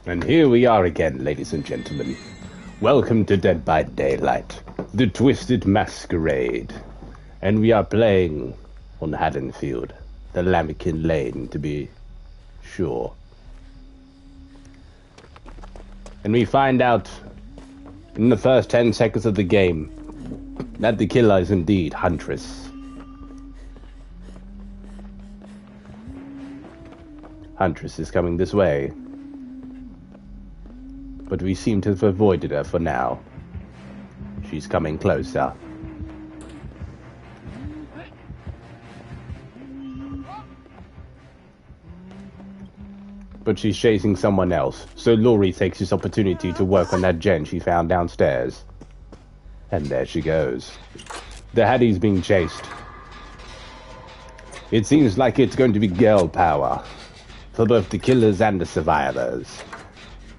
And here we are again, ladies and gentlemen. Welcome to Dead by Daylight, the Twisted Masquerade. And we are playing on Haddonfield, the Lambikin Lane, to be sure. And we find out in the first 10 seconds of the game that the killer is indeed Huntress. Huntress is coming this way. But we seem to have avoided her for now. She's coming closer. But she's chasing someone else, so Laurie takes this opportunity to work on that gen she found downstairs. And there she goes. The Hattie's being chased. It seems like it's going to be girl power for both the killers and the survivors.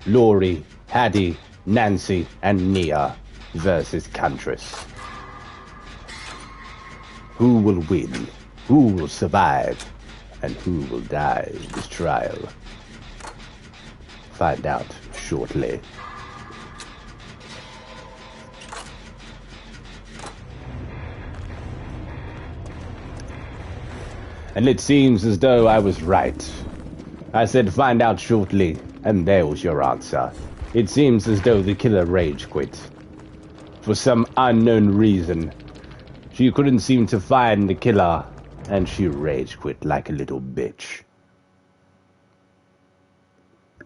Laurie, Hattie, Nancy, and Nia versus Huntress. Who will win? Who will survive? And who will die in this trial? Find out shortly. And it seems as though I was right. I said find out shortly, and there was your answer. It seems as though the killer rage quit. For some unknown reason, she couldn't seem to find the killer, and she rage quit like a little bitch.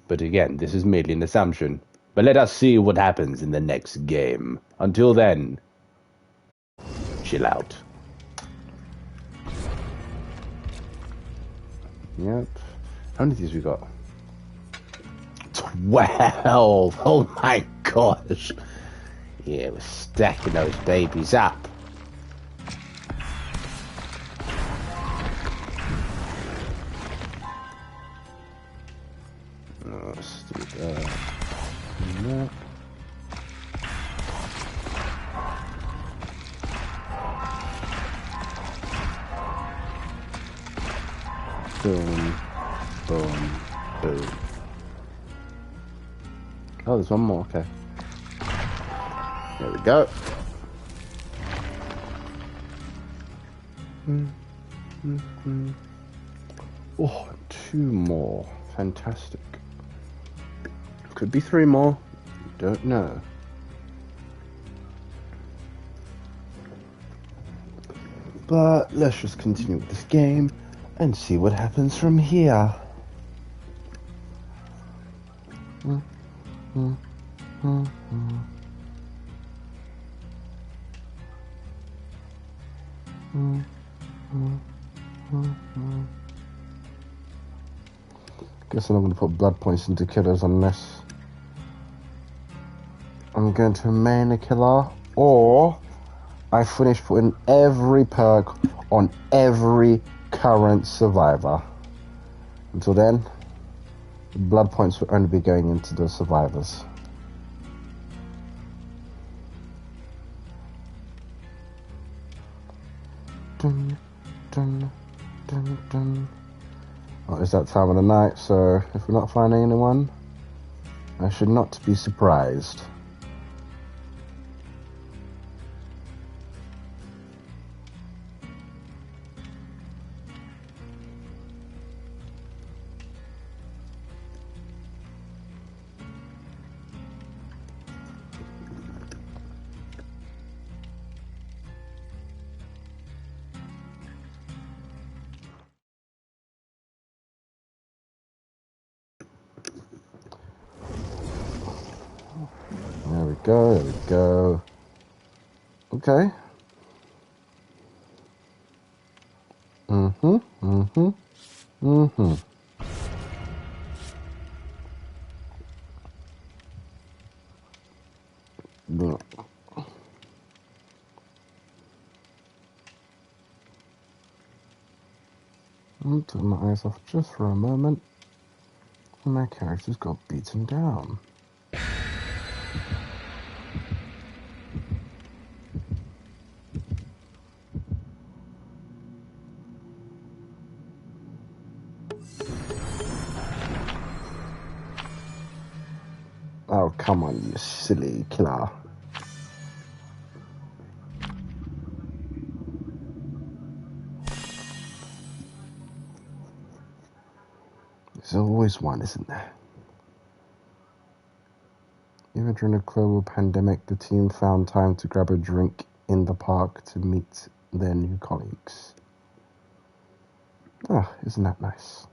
But again, this is merely an assumption. But let us see what happens in the next game. Until then, chill out. Yep. How many of these we got? 12! Oh my gosh! Yeah, we're stacking those babies up. Let's do that. No. Boom, boom, boom. Oh, there's one more, okay. There we go. Oh, 2 more. Fantastic. Could be 3 more. Don't know. But let's just continue with this game and see what happens from here. Guess I'm not going to put blood points into killers unless I'm going to main a killer, or I finish putting every perk on every current survivor. Until then, the blood points will only be going into the survivors. Dun, dun, dun, dun. Well, it's that time of the night, so if we're not finding anyone, I should not be surprised. There we go, there we go. Okay. Look. I'll turn my eyes off just for a moment. And my character's got beaten down. come on, you silly killer. There's always one, isn't there? Even during the global pandemic, the team found time to grab a drink in the park to meet their new colleagues. Ah, isn't that nice?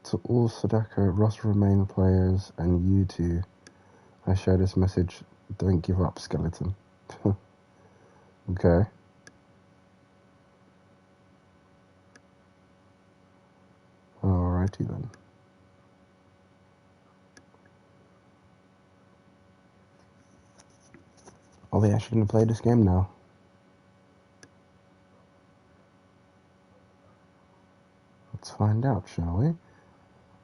To all Sadako, Ross Remain players, and you two, I share this message. Don't give up, skeleton. Okay. Alrighty then. Are they actually going to play this game now? Let's find out, shall we?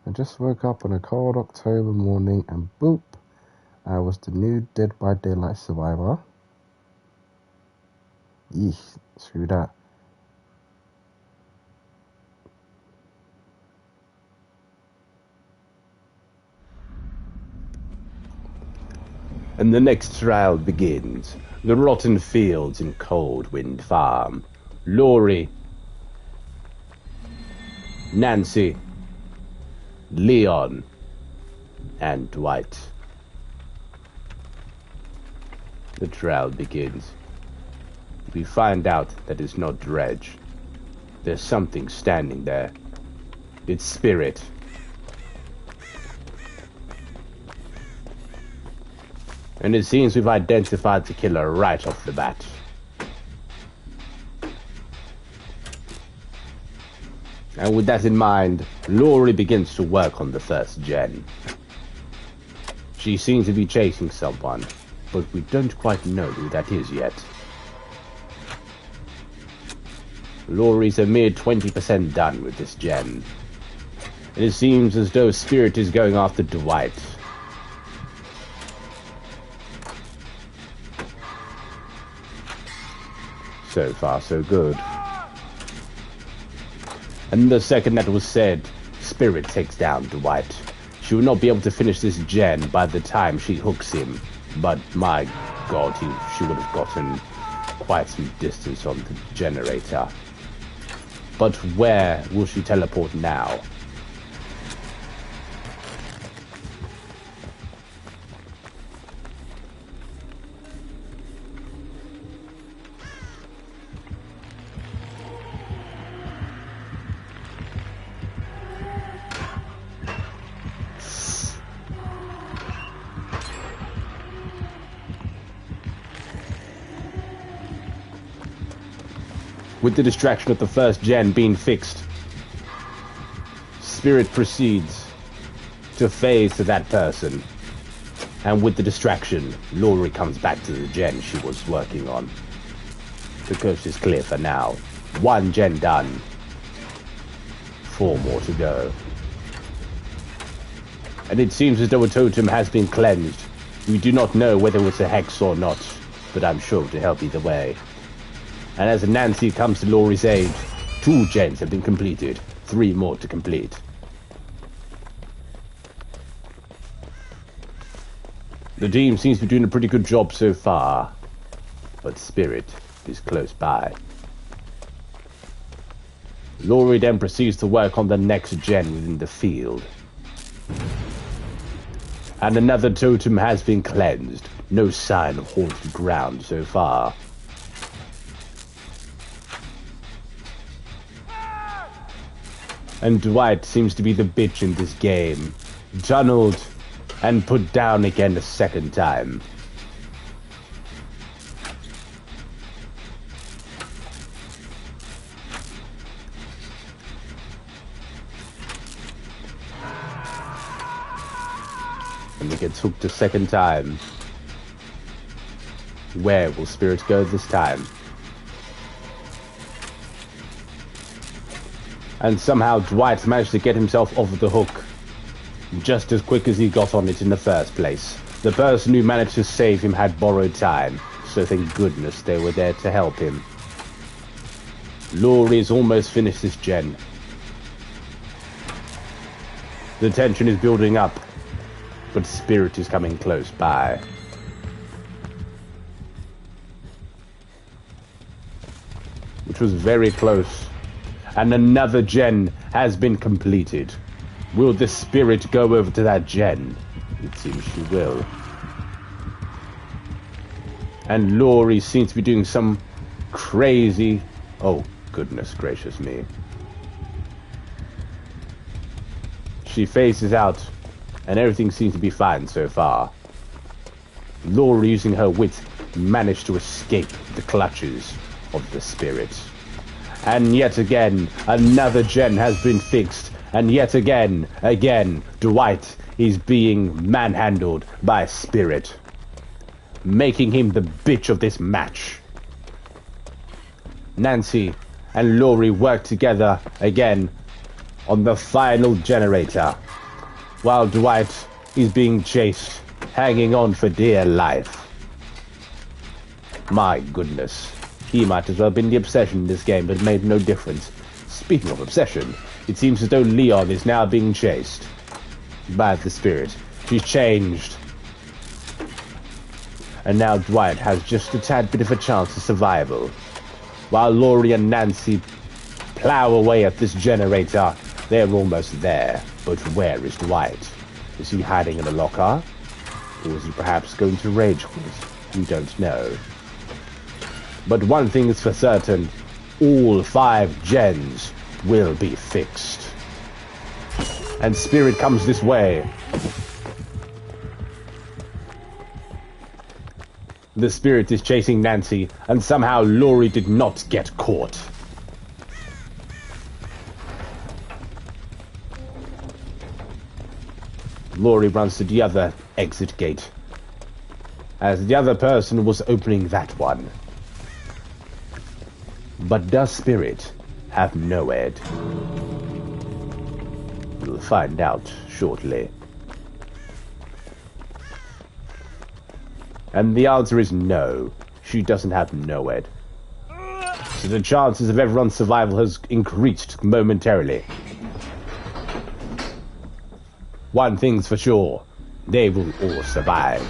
I just woke up on a cold October morning and boop, I was the new Dead by Daylight survivor. Eek, screw that. And the next trial begins. The rotten fields in Coldwind Farm. Laurie, Nancy, Leon, and Dwight. The trial begins. We find out that it's not Dredge. There's something standing there. It's Spirit. And it seems we've identified the killer right off the bat. And with that in mind, Laurie begins to work on the first gen. She seems to be chasing someone, but we don't quite know who that is yet. Laurie's a mere 20% done with this gen. And it seems as though Spirit is going after Dwight. So far, so good. And the second that was said, Spirit takes down Dwight. She will not be able to finish this gen by the time she hooks him. But my god, she would have gotten quite some distance on the generator. But where will she teleport now? With the distraction of the first gen being fixed, Spirit proceeds to phase to that person. And with the distraction, Laurie comes back to the gen she was working on. The coast is clear for now. 1 gen done. 4 more to go. And it seems as though a totem has been cleansed. We do not know whether it's a hex or not, but I'm sure to help either way. And as Nancy comes to Laurie's aid, 2 gens have been completed, 3 more to complete. The team seems to be doing a pretty good job so far, but Spirit is close by. Laurie then proceeds to work on the next gen within the field. And another totem has been cleansed. No sign of haunted ground so far. And Dwight seems to be the bitch in this game. Tunneled and put down again a second time. And he gets hooked a second time. Where will Spirit go this time? And somehow Dwight managed to get himself off of the hook just as quick as he got on it in the first place. The person who managed to save him had borrowed time, so thank goodness they were there to help him. Laurie's almost finished this gen. The tension is building up, but Spirit is coming close by. Which was very close. And another gen has been completed. Will the Spirit go over to that gen? It seems she will. And Laurie seems to be doing some crazy... Oh, goodness gracious me. She faces out, and everything seems to be fine so far. Laurie, using her wit, managed to escape the clutches of the Spirit. And yet again, another gen has been fixed. And yet again, Dwight is being manhandled by Spirit, making him the bitch of this match. Nancy and Laurie work together again on the final generator, while Dwight is being chased, hanging on for dear life. My goodness, he might as well have been the obsession in this game, but it made no difference. Speaking of obsession, it seems as though Leon is now being chased by the Spirit. She's changed. And now Dwight has just a tad bit of a chance of survival. While Laurie and Nancy plow away at this generator, they're almost there. But where is Dwight? Is he hiding in a locker? Or is he perhaps going to rage quit? We don't know. But one thing is for certain, all 5 gens will be fixed. And Spirit comes this way. The Spirit is chasing Nancy, and somehow Laurie did not get caught. Laurie runs to the other exit gate, as the other person was opening that one. But does Spirit have NOED? We'll find out shortly. And the answer is no. She doesn't have NOED. So the chances of everyone's survival has increased momentarily. One thing's for sure. They will all survive.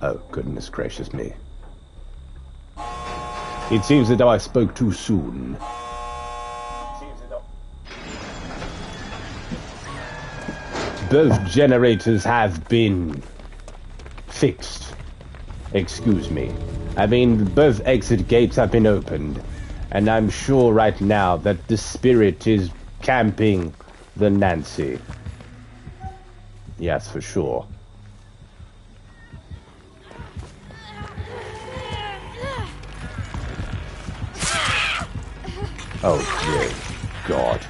Oh, goodness gracious me. It seems as though I spoke too soon. Both generators have been fixed. Excuse me. I mean, both exit gates have been opened. And I'm sure right now that the Spirit is camping the Nancy. Yes, for sure. Oh, dear God.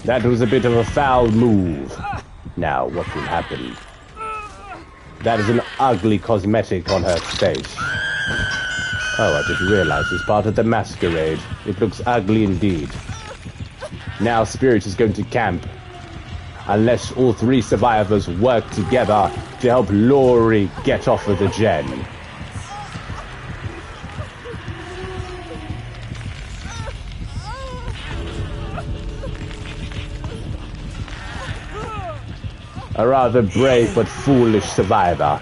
That was a bit of a foul move. Now, what will happen? That is an ugly cosmetic on her face. Oh, I just realized it's part of the masquerade. It looks ugly indeed. Now Spirit is going to camp. Unless all 3 survivors work together to help Laurie get off of the gen. A rather brave but foolish survivor.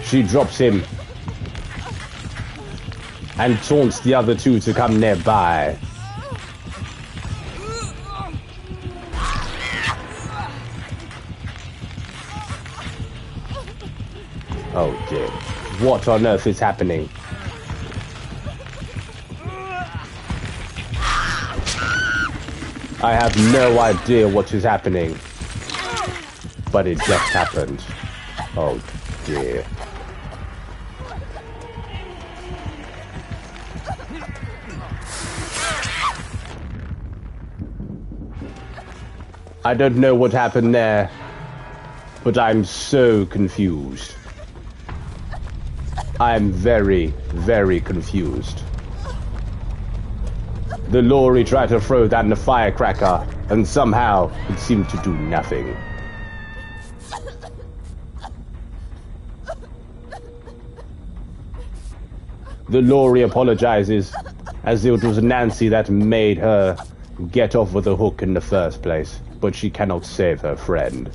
She drops him and taunts the other 2 to come nearby. Oh dear. What on earth is happening? I have no idea what is happening. But it just happened. Oh dear. I don't know what happened there, but I'm so confused. I'm very, very confused. The Laurie tried to throw that in a firecracker, and somehow it seemed to do nothing. The Laurie apologizes, As it was Nancy that made her get off with a hook in the first place, but she cannot save her friend.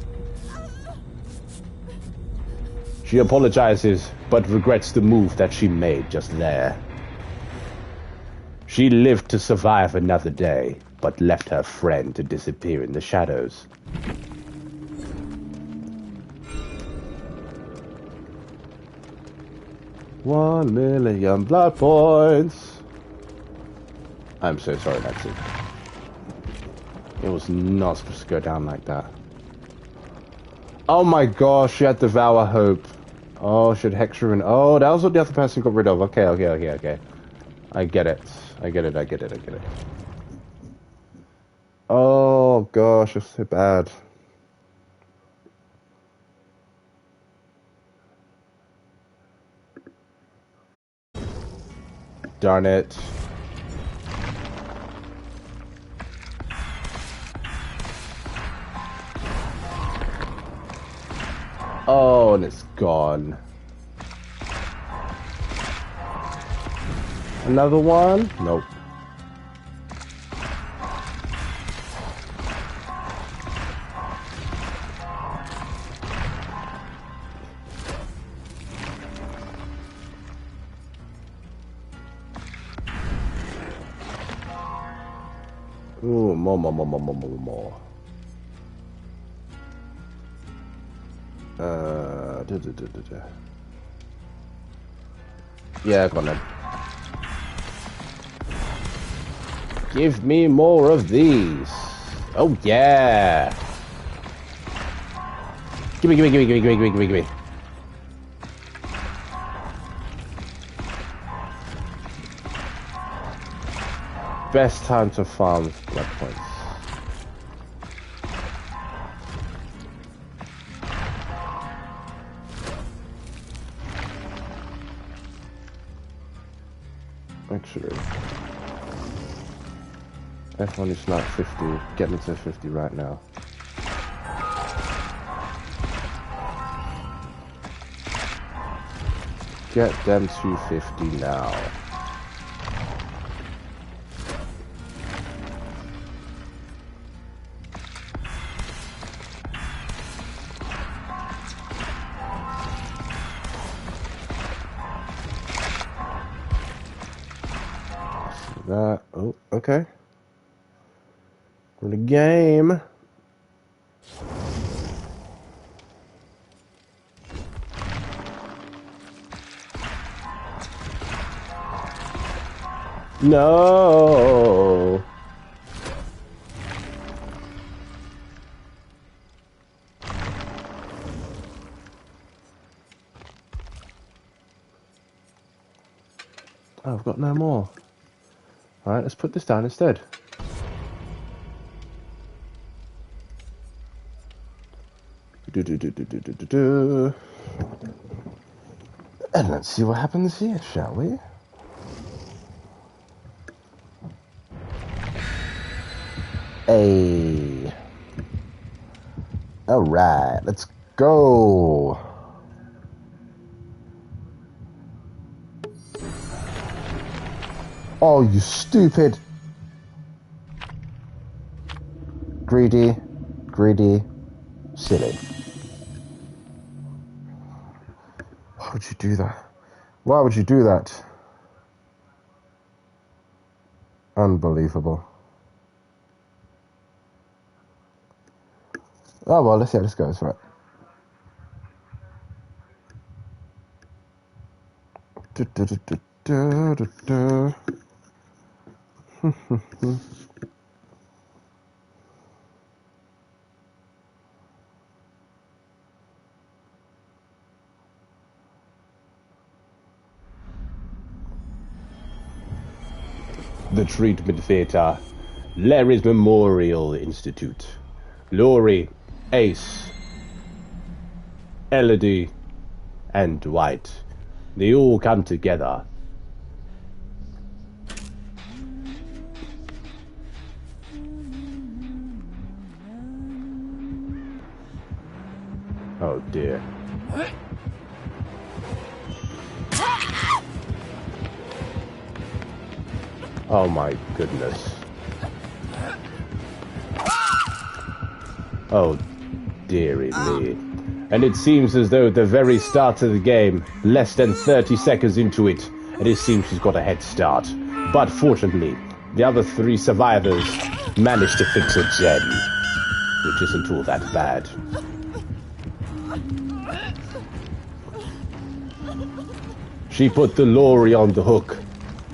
She apologizes, but regrets the move that she made just there. She lived to survive another day, but left her friend to disappear in the shadows. $1 million blood points. I'm so sorry, Nancy. It was not supposed to go down like that. Oh my gosh, she had Devour Hope. Oh, she had Hexruin. Oh, that was what the other person got rid of. Okay. I get it. I get it. Oh gosh, it's so bad. Darn it. Oh, and it's gone. Another one? Nope. Ooh, more. Yeah, go on then. Give me more of these. Oh yeah. Gimme. Best time to farm blood points. Actually, F1 is not 50. Get me to 50 right now. Get them to 50 now. That, oh, okay. For the game. No. Oh, I've got no more. Alright, let's put this down instead. And let's see what happens here, shall we? Hey. Alright, let's go. Oh, you stupid. Greedy, silly. Why would you do that? Why would you do that? Unbelievable. Oh well, let's see how this goes, right? The treatment theatre, Larry's Memorial Institute. Laurie, Ace, Elodie, and Dwight. They all come together. Oh dear. Oh my goodness. Oh, dearie me. And it seems as though at the very start of the game, less than 30 seconds into it, and it seems she's got a head start. But fortunately, the other 3 survivors managed to fix a gen, which isn't all that bad. She put the lorry on the hook,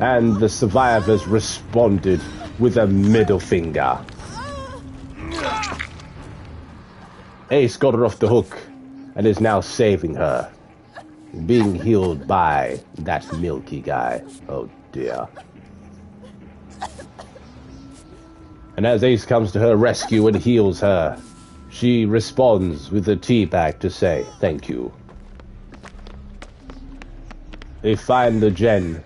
and the survivors responded with a middle finger. Ace got her off the hook and is now saving her, being healed by that milky guy. Oh dear. And as Ace comes to her rescue and heals her, she responds with a tea bag to say thank you. They find the gen.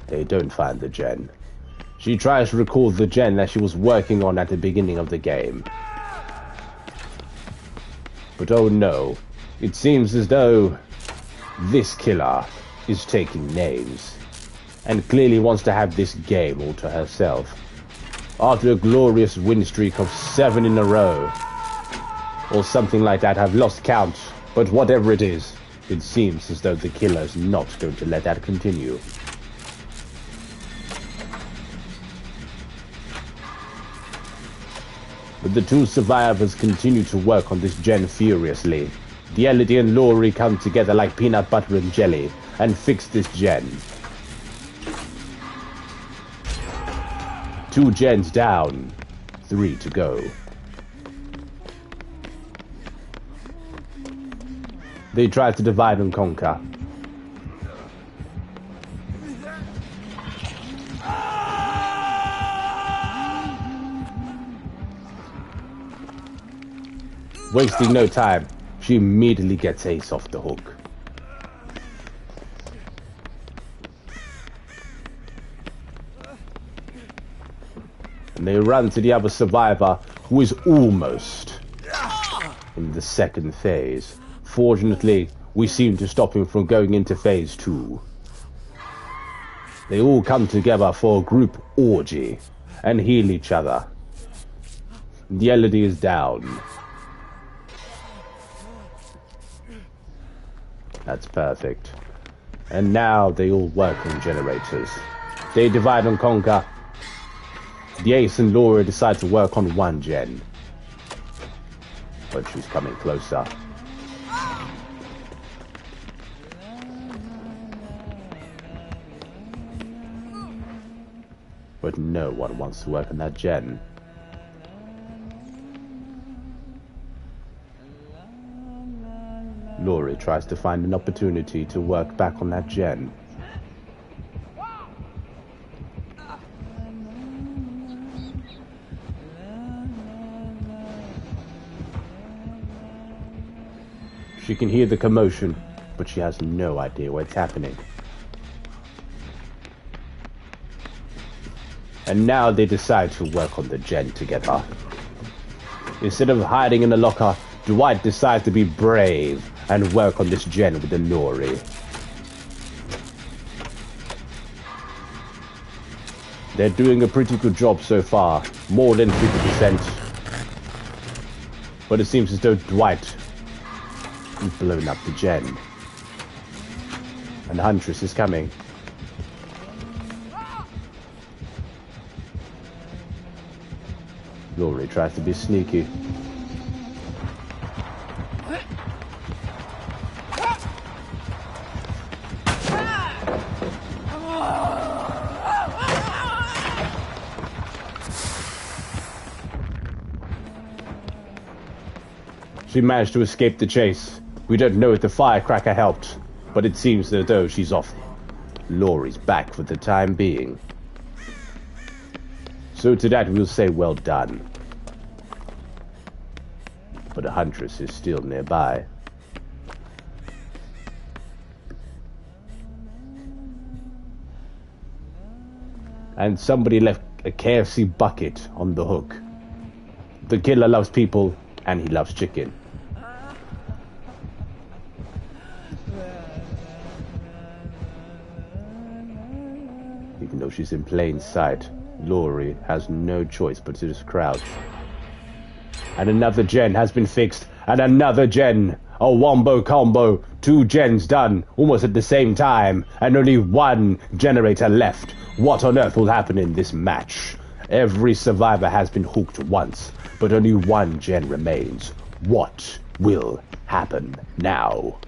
They don't find the gen. She tries to recall the gen that she was working on at the beginning of the game. But oh no, it seems as though this killer is taking names and clearly wants to have this game all to herself. After a glorious win streak of 7 in a row, or something like that, I've lost count, but whatever it is, it seems as though the killer is not going to let that continue. But the 2 survivors continue to work on this gen furiously. The Elodie and Laurie come together like peanut butter and jelly and fix this gen. 2 gens down, 3 to go. They try to divide and conquer. Wasting no time, she immediately gets Ace off the hook. And they run to the other survivor, who is almost in the second phase. Fortunately, we seem to stop him from going into phase 2. They all come together for a group orgy and heal each other. The Elodie is down. That's perfect. And now they all work on generators. They divide and conquer. The Ace and Laura decide to work on 1 gen. But she's coming closer. But no one wants to work on that gen. Laurie tries to find an opportunity to work back on that gen. She can hear the commotion, but she has no idea what's happening. And now they decide to work on the gen together. Instead of hiding in the locker, Dwight decides to be brave and work on this gen with the Laurie. They're doing a pretty good job so far, more than 50%. But it seems as though Dwight has blown up the gen. And Huntress is coming. Laurie tries to be sneaky. She managed to escape the chase. We don't know if the firecracker helped, but it seems as though she's off. Laurie's back for the time being. So to that we'll say well done. But the Huntress is still nearby. And somebody left a KFC bucket on the hook. The killer loves people, and he loves chicken. Even though She's in plain sight. Laurie has no choice but to just crouch. And another gen has been fixed, and another gen. A wombo combo, 2 gens done, almost at the same time, and only 1 generator left. What on earth will happen in this match? Every survivor has been hooked once, but only 1 gen remains. What will happen now?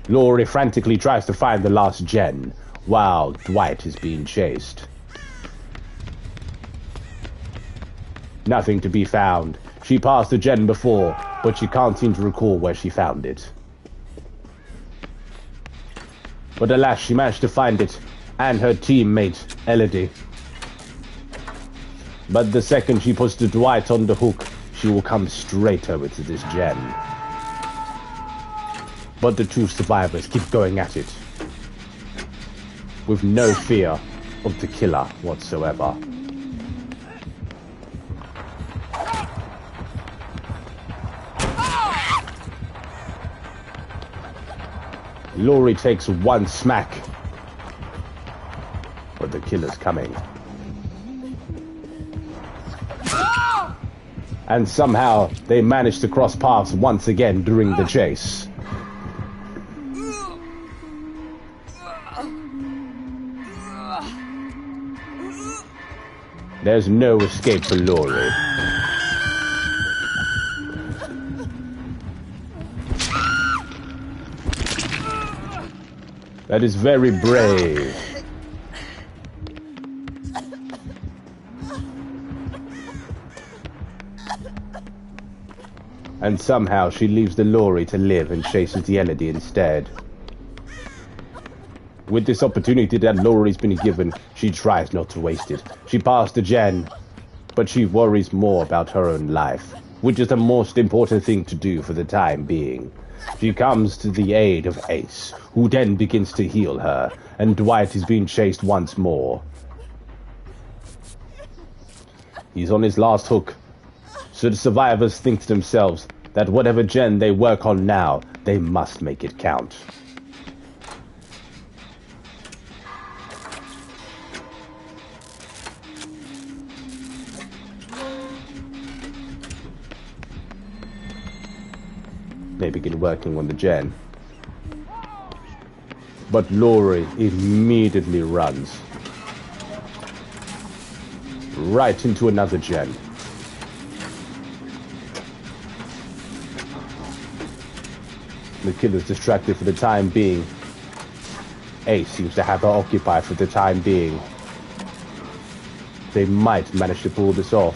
Laurie frantically tries to find the last gen, while Dwight is being chased. Nothing to be found. She passed the gen before, but she can't seem to recall where she found it. But alas, she managed to find it, and her teammate, Elodie. But the second she puts the Dwight on the hook, she will come straight over to this gen. But the 2 survivors keep going at it, with no fear of the killer whatsoever. Laurie takes 1 smack, but the killer's coming. And somehow they manage to cross paths once again during the chase. There's no escape for Laurie. That is very brave. And somehow she leaves the Laurie to live and chases the Elodie instead. With this opportunity that Laurie's been given, she tries not to waste it. She passed the gen, but she worries more about her own life, which is the most important thing to do for the time being. She comes to the aid of Ace, who then begins to heal her, and Dwight is being chased once more. He's on his last hook, so the survivors think to themselves that whatever gen they work on now, they must make it count. They begin working on the gen. But Laurie immediately runs right into another gen. The killer's distracted for the time being. Ace seems to have her occupied for the time being. They might manage to pull this off.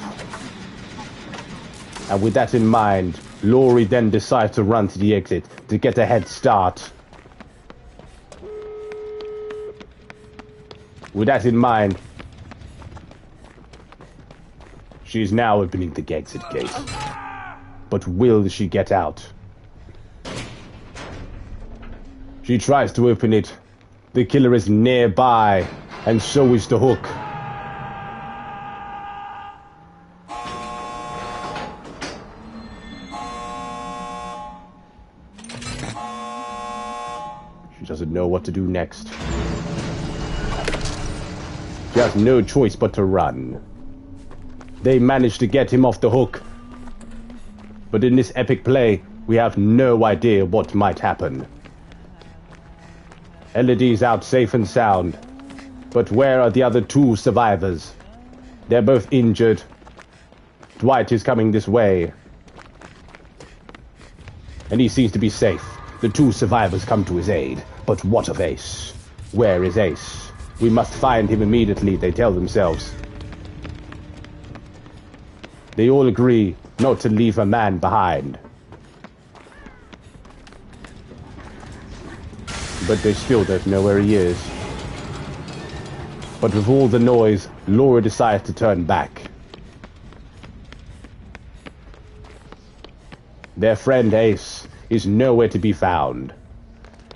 And with that in mind, Laurie then decides to run to the exit to get a head start. With that in mind, she is now opening the exit gate. But will she get out? She tries to open it. The killer is nearby, and so is the hook. She doesn't know what to do next. She has no choice but to run. They managed to get him off the hook. But in this epic play, we have no idea what might happen. Elodie's out safe and sound. But where are the other 2 survivors? They're both injured. Dwight is coming this way. And he seems to be safe. The 2 survivors come to his aid. But what of Ace? Where is Ace? We must find him immediately, they tell themselves. They all agree not to leave a man behind. But they still don't know where he is. But with all the noise, Laura decides to turn back. Their friend Ace is nowhere to be found.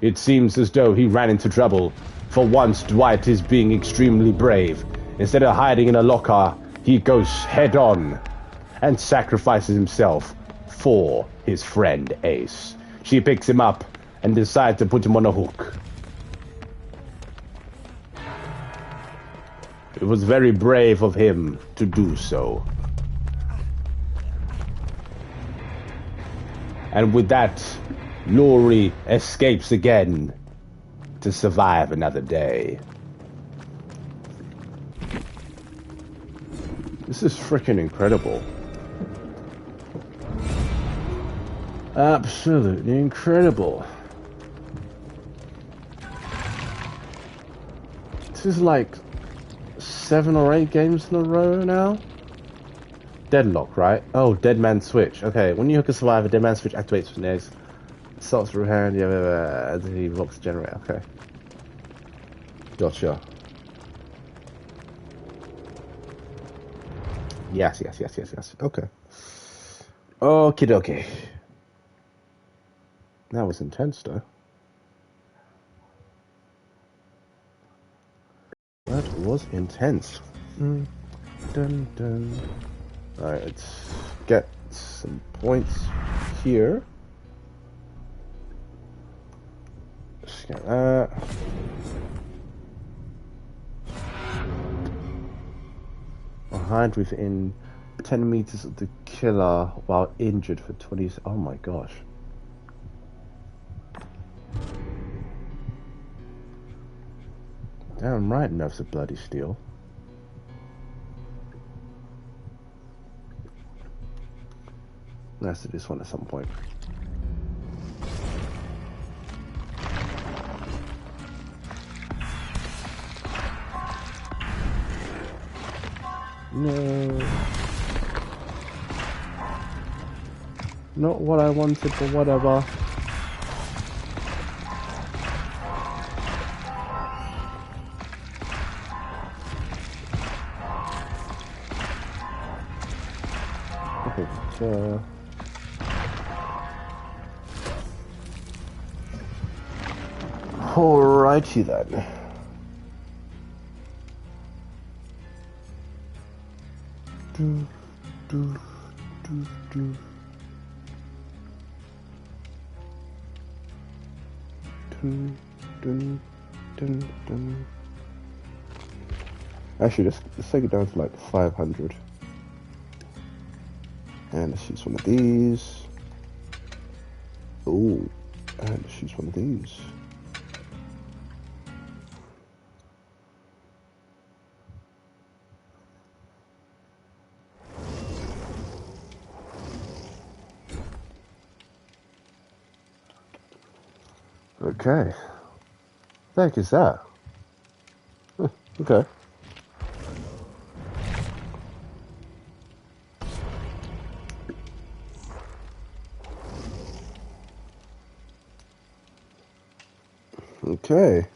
It seems as though he ran into trouble. For once, Dwight is being extremely brave. Instead of hiding in a locker, he goes head-on and sacrifices himself for his friend Ace. She picks him up and decides to put him on a hook. It was very brave of him to do so. And with that, Laurie escapes again to survive another day. This is freaking incredible. Absolutely incredible. This is like 7 or 8 games in a row now. Deadlock, right? Oh, Dead Man Switch. Okay, when you hook a survivor, Dead Man Switch activates from next. Starts through hand, you have the Vox generator. Okay. Gotcha. Yes. Okay. Okie dokie. That was intense, though. That was intense. Dun dun. Alright, let's get some points here. Just get that. Hide within 10 meters of the killer while injured for 20. Oh my gosh. Damn right, nerves of bloody steel. Let's do this one at some point. No. Not what I wanted, but whatever. Okay, alrighty then. Actually, let's take it down to like 500. And let's use one of these. Oh, and let's use one of these. Okay. What the heck is that? Okay. Okay.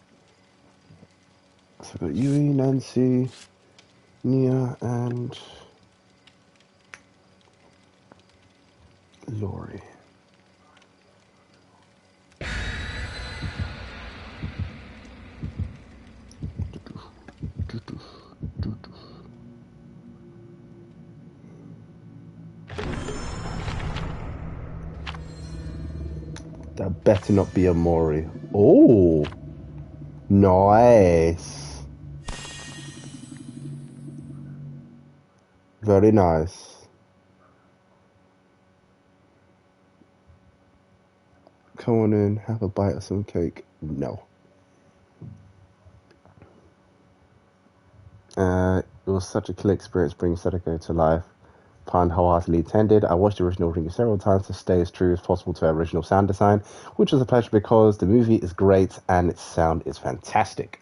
So I've got Yui, Nancy, Nia, and Laurie. That better not be a Mori. Oh, nice. Very nice. Come on in, have a bite of some cake. No. It was such a cool experience bringing Sadako to life. Pun wholeheartedly intended. I watched the original ring several times to stay as true as possible to our original sound design, which was a pleasure because the movie is great and its sound is fantastic.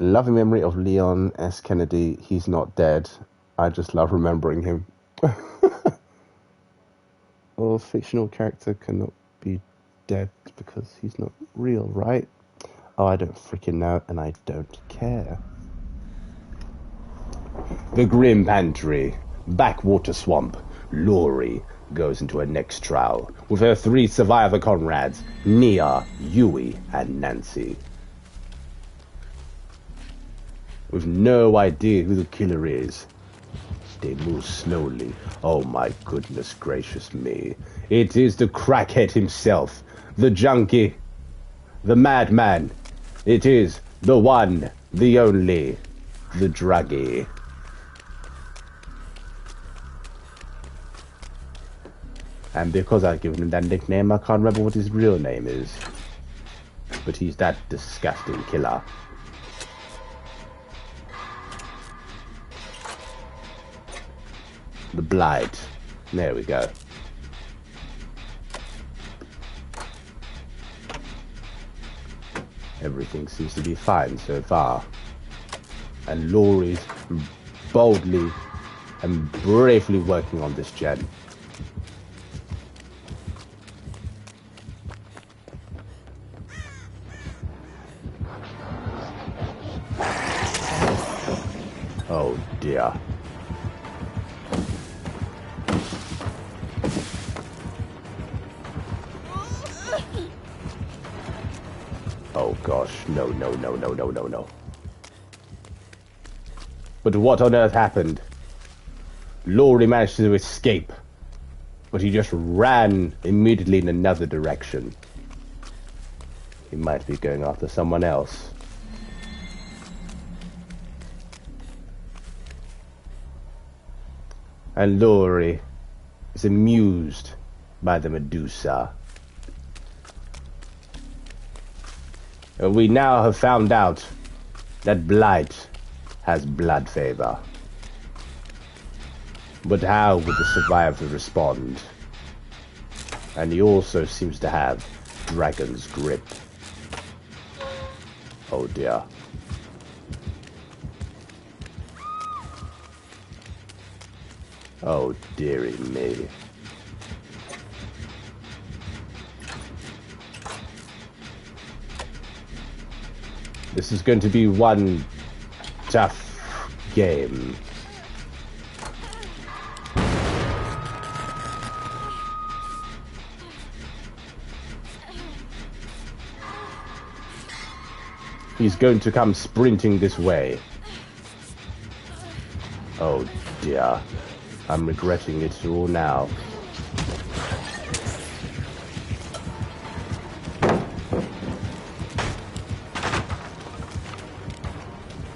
Loving memory of Leon S. Kennedy. He's not dead. I just love remembering him. Well, a fictional character cannot be dead because he's not real, right? Oh, I don't freaking know, and I don't care. The Grim Pantry, Backwater Swamp. Laurie goes into her next trial with her 3 survivor comrades, Nia, Yui, and Nancy. With no idea who the killer is, they move slowly. Oh my goodness gracious me. It is the crackhead himself, the junkie, the madman. It is The one, the only, the Druggy. And because I've given him that nickname, I can't remember what his real name is. But he's that disgusting killer. The Blight. There we go. Everything seems to be fine so far. And Laurie's boldly and bravely working on this gen. Oh dear. Oh gosh, no, no, no, no, no, no, no. But what on earth happened? Laurie managed to escape, but he just ran immediately in another direction. He might be going after someone else. And Laurie is amused by the Medusa. We now have found out that Blight has blood fever. But how would the survivor respond? And he also seems to have Dragon's Grip. Oh dear. Oh dearie me. This is going to be one tough game. He's going to come sprinting this way. Oh dear. I'm regretting it all now.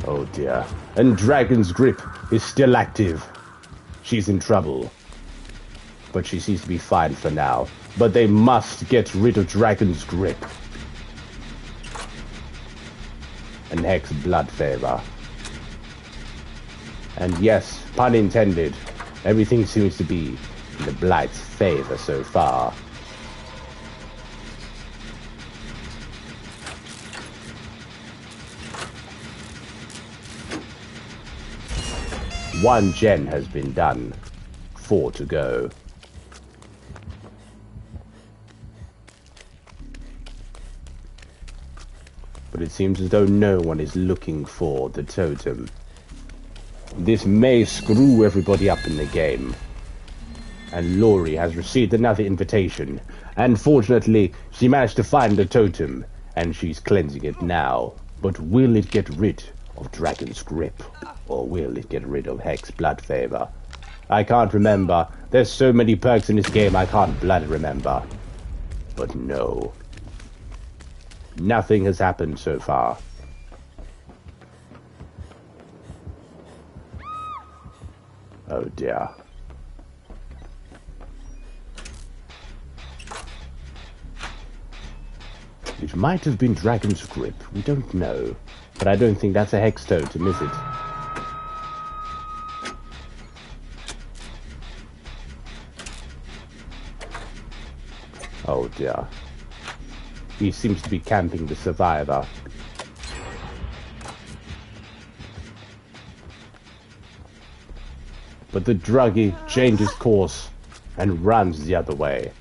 Oh dear. And Dragon's Grip is still active. She's in trouble. But she seems to be fine for now. But they must get rid of Dragon's Grip. And Hex blood fever. And yes, pun intended, everything seems to be in the Blight's favor so far. One gen has been done. 4 to go. But it seems as though no one is looking for the totem. This may screw everybody up in the game. And Laurie has received another invitation. And fortunately, she managed to find the totem. And she's cleansing it now. But will it get rid of Dragon's Grip? Or will it get rid of Hex blood fever? I can't remember. There's so many perks in this game I can't bloody remember. But no. Nothing has happened so far. Oh dear. It might have been Dragon's Grip. We don't know. But I don't think that's a Hex totem, is it? Oh dear. He seems to be camping the survivor. But the druggie changes course and runs the other way,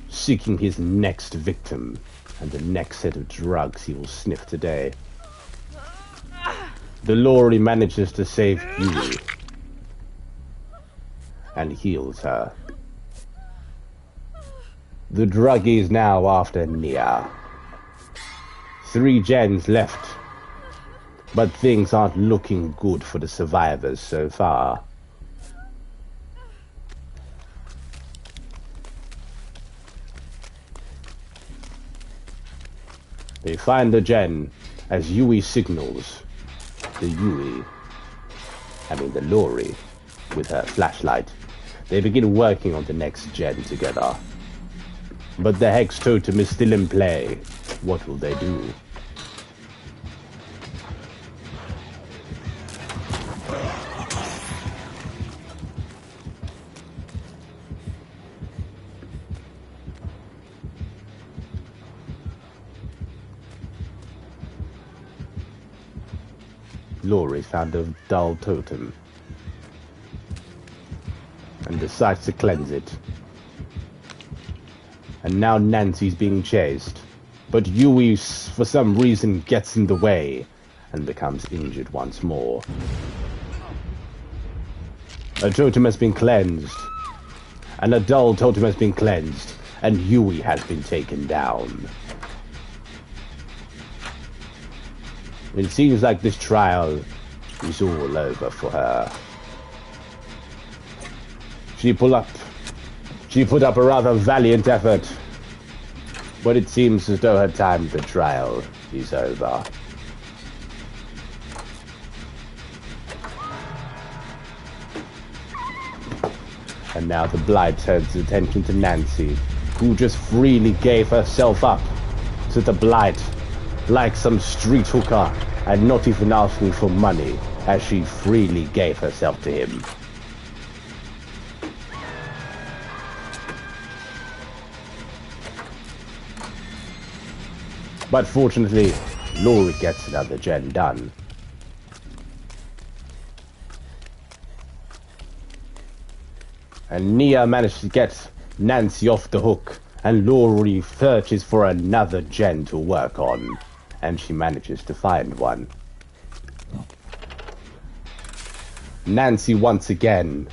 seeking his next victim and the next set of drugs he will sniff today. The Laurie manages to save Yui and heals her. The druggie is now after Nia. 3 gens left, but things aren't looking good for the survivors so far. find the gen as Yui signals the Lori, with her flashlight. They begin working on the next gen together. But the Hex Totem is still in play. What will they do? Lori found a dull totem and decides to cleanse it. And now Nancy's being chased, but Yui for some reason gets in the way and becomes injured once more. A totem has been cleansed, and a dull totem has been cleansed, and Yui has been taken down. It seems like this trial is all over for her. She put up a rather valiant effort, but it seems as though her time at the trial is over. And now the Blight turns attention to Nancy, who just freely gave herself up to the Blight like some street hooker, and not even asking for money, as she freely gave herself to him. But fortunately, Lori gets another gen done. And Nia managed to get Nancy off the hook, and Lori searches for another gen to work on. And she manages to find one. Nancy once again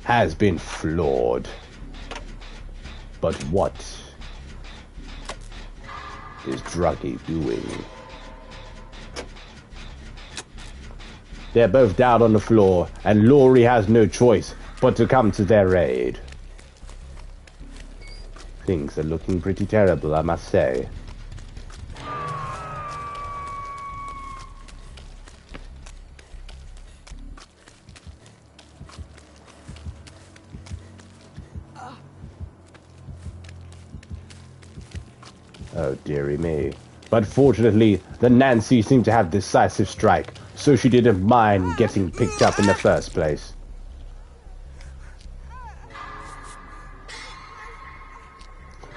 has been floored. But what is Druggy doing? They're both down on the floor, and Lori has no choice but to come to their aid. Things are looking pretty terrible, I must say. Oh, dearie me. But fortunately, the Nancy seemed to have decisive strike, so she didn't mind getting picked up in the first place.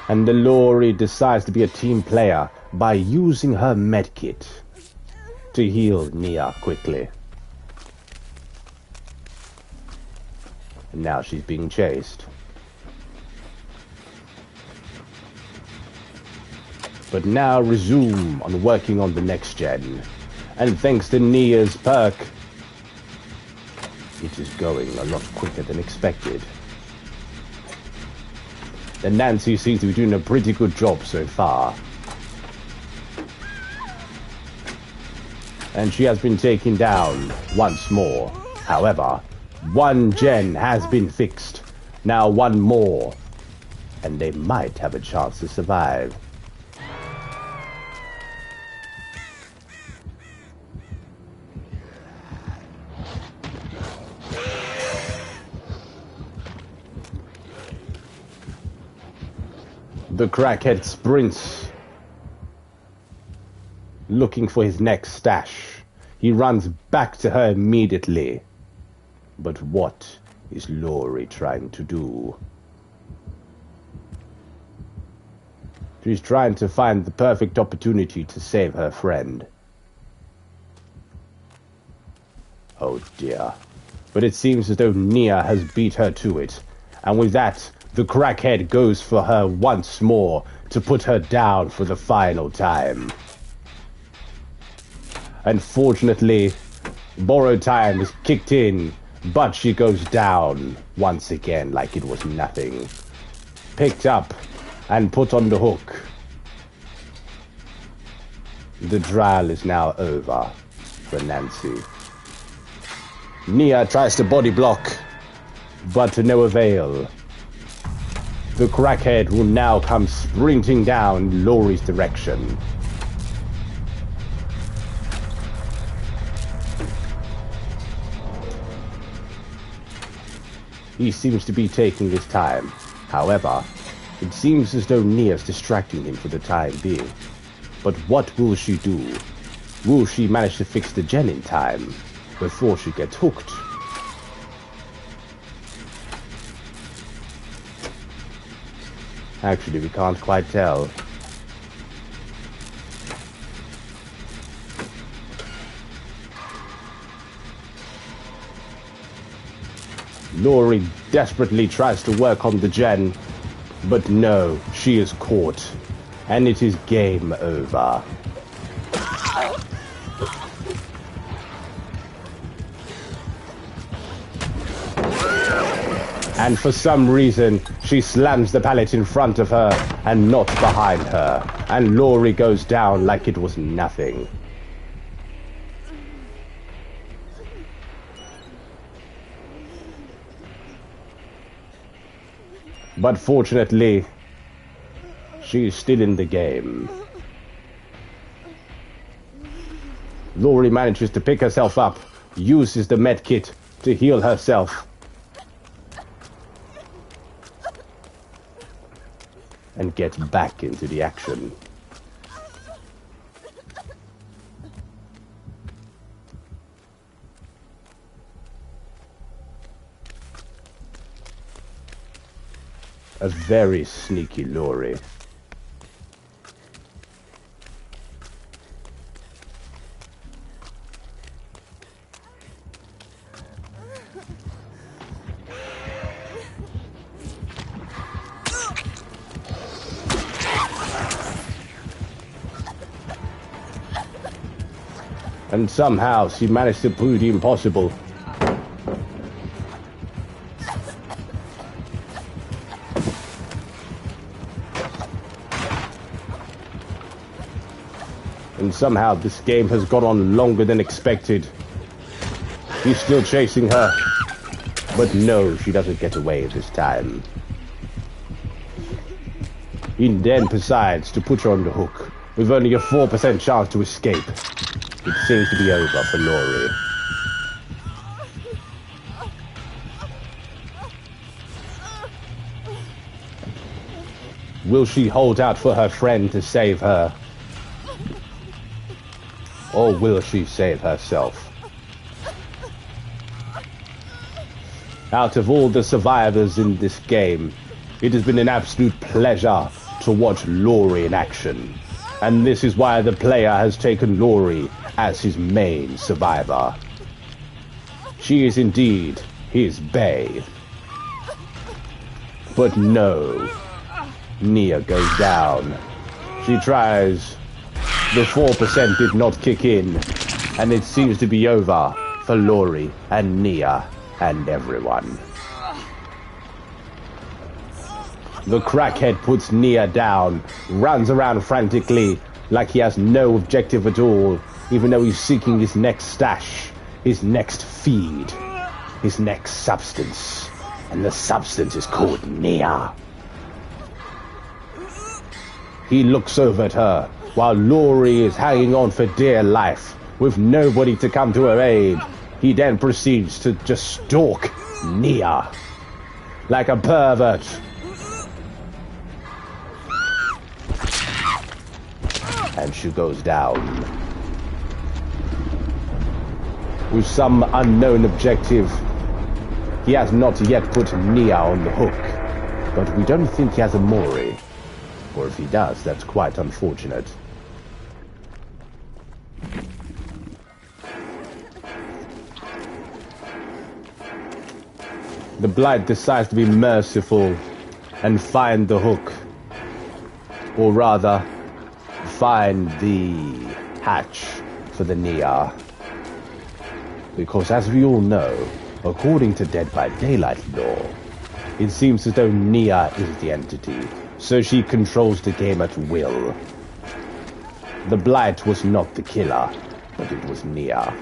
And the Lori decides to be a team player by using her medkit to heal Nia quickly. And now she's being chased. But now resume on working on the next gen. And thanks to Nia's perk, it is going a lot quicker than expected. And Nancy seems to be doing a pretty good job so far. And she has been taken down once more. However, one gen has been fixed. Now one more. And they might have a chance to survive. The crackhead sprints, looking for his next stash. He runs back to her immediately. But what is Lori trying to do? She's trying to find the perfect opportunity to save her friend. Oh dear. But it seems as though Nia has beat her to it. And with that, the crackhead goes for her once more to put her down for the final time. Unfortunately, borrowed time is kicked in, but she goes down once again like it was nothing. Picked up and put on the hook. The trial is now over for Nancy. Nia tries to body block, but to no avail. The crackhead will now come sprinting down Laurie's direction. He seems to be taking his time. However, it seems as though Nia's distracting him for the time being. But what will she do? Will she manage to fix the gen in time before she gets hooked? Actually, we can't quite tell. Laurie desperately tries to work on the gen, but no, she is caught, and it is game over. And for some reason, she slams the pallet in front of her and not behind her, and Laurie goes down like it was nothing. But fortunately, she's still in the game. Laurie manages to pick herself up, uses the medkit to heal herself, and gets back into the action. A very sneaky Laurie. And somehow she managed to do the impossible. And somehow this game has gone on longer than expected. He's still chasing her. But no, she doesn't get away this time. He then decides to put her on the hook, with only a 4% chance to escape. It seems to be over for Laurie. Will she hold out for her friend to save her? Or will she save herself? Out of all the survivors in this game, it has been an absolute pleasure to watch Laurie in action. And this is why the player has taken Laurie as his main survivor. She is indeed his bae. But no, Nia goes down. She tries. The 4% did not kick in, and it seems to be over for Laurie and Nia and everyone. The crackhead puts Nia down, runs around frantically like he has no objective at all, even though he's seeking his next stash, his next feed, his next substance. And the substance is called Nia. He looks over at her, while Laurie is hanging on for dear life, with nobody to come to her aid. He then proceeds to just stalk Nia like a pervert. And she goes down. With some unknown objective, he has not yet put Nia on the hook, but we don't think he has a Mori. Or if he does, that's quite unfortunate. The Blight decides to be merciful and find the hook. Or rather, find the hatch for the Nia. Because as we all know, according to Dead by Daylight lore, it seems as though Nia is the entity, so she controls the game at will. The Blight was not the killer, but it was Nia.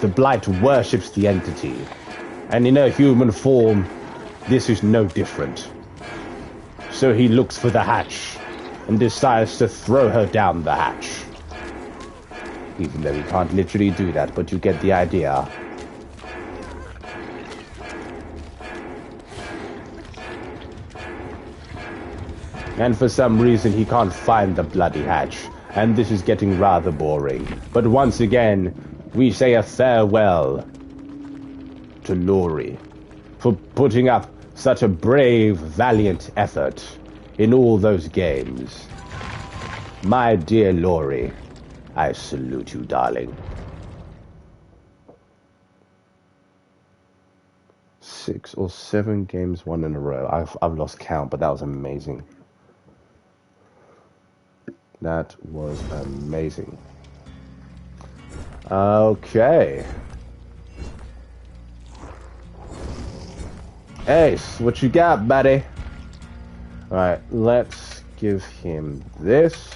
The Blight worships the entity, and in her human form, This is no different. So he looks for the hatch and decides to throw her down the hatch. Even though he can't literally do that, but you get the idea. And for some reason he can't find the bloody hatch, and this is getting rather boring. But once again, we say a farewell to Laurie for putting up such a brave, valiant effort in all those games. My dear Laurie, I salute you, darling. 6 or 7 games won in a row. I've lost count, but that was amazing. That was amazing. Okay. Ace, what you got, buddy? Alright, let's give him this.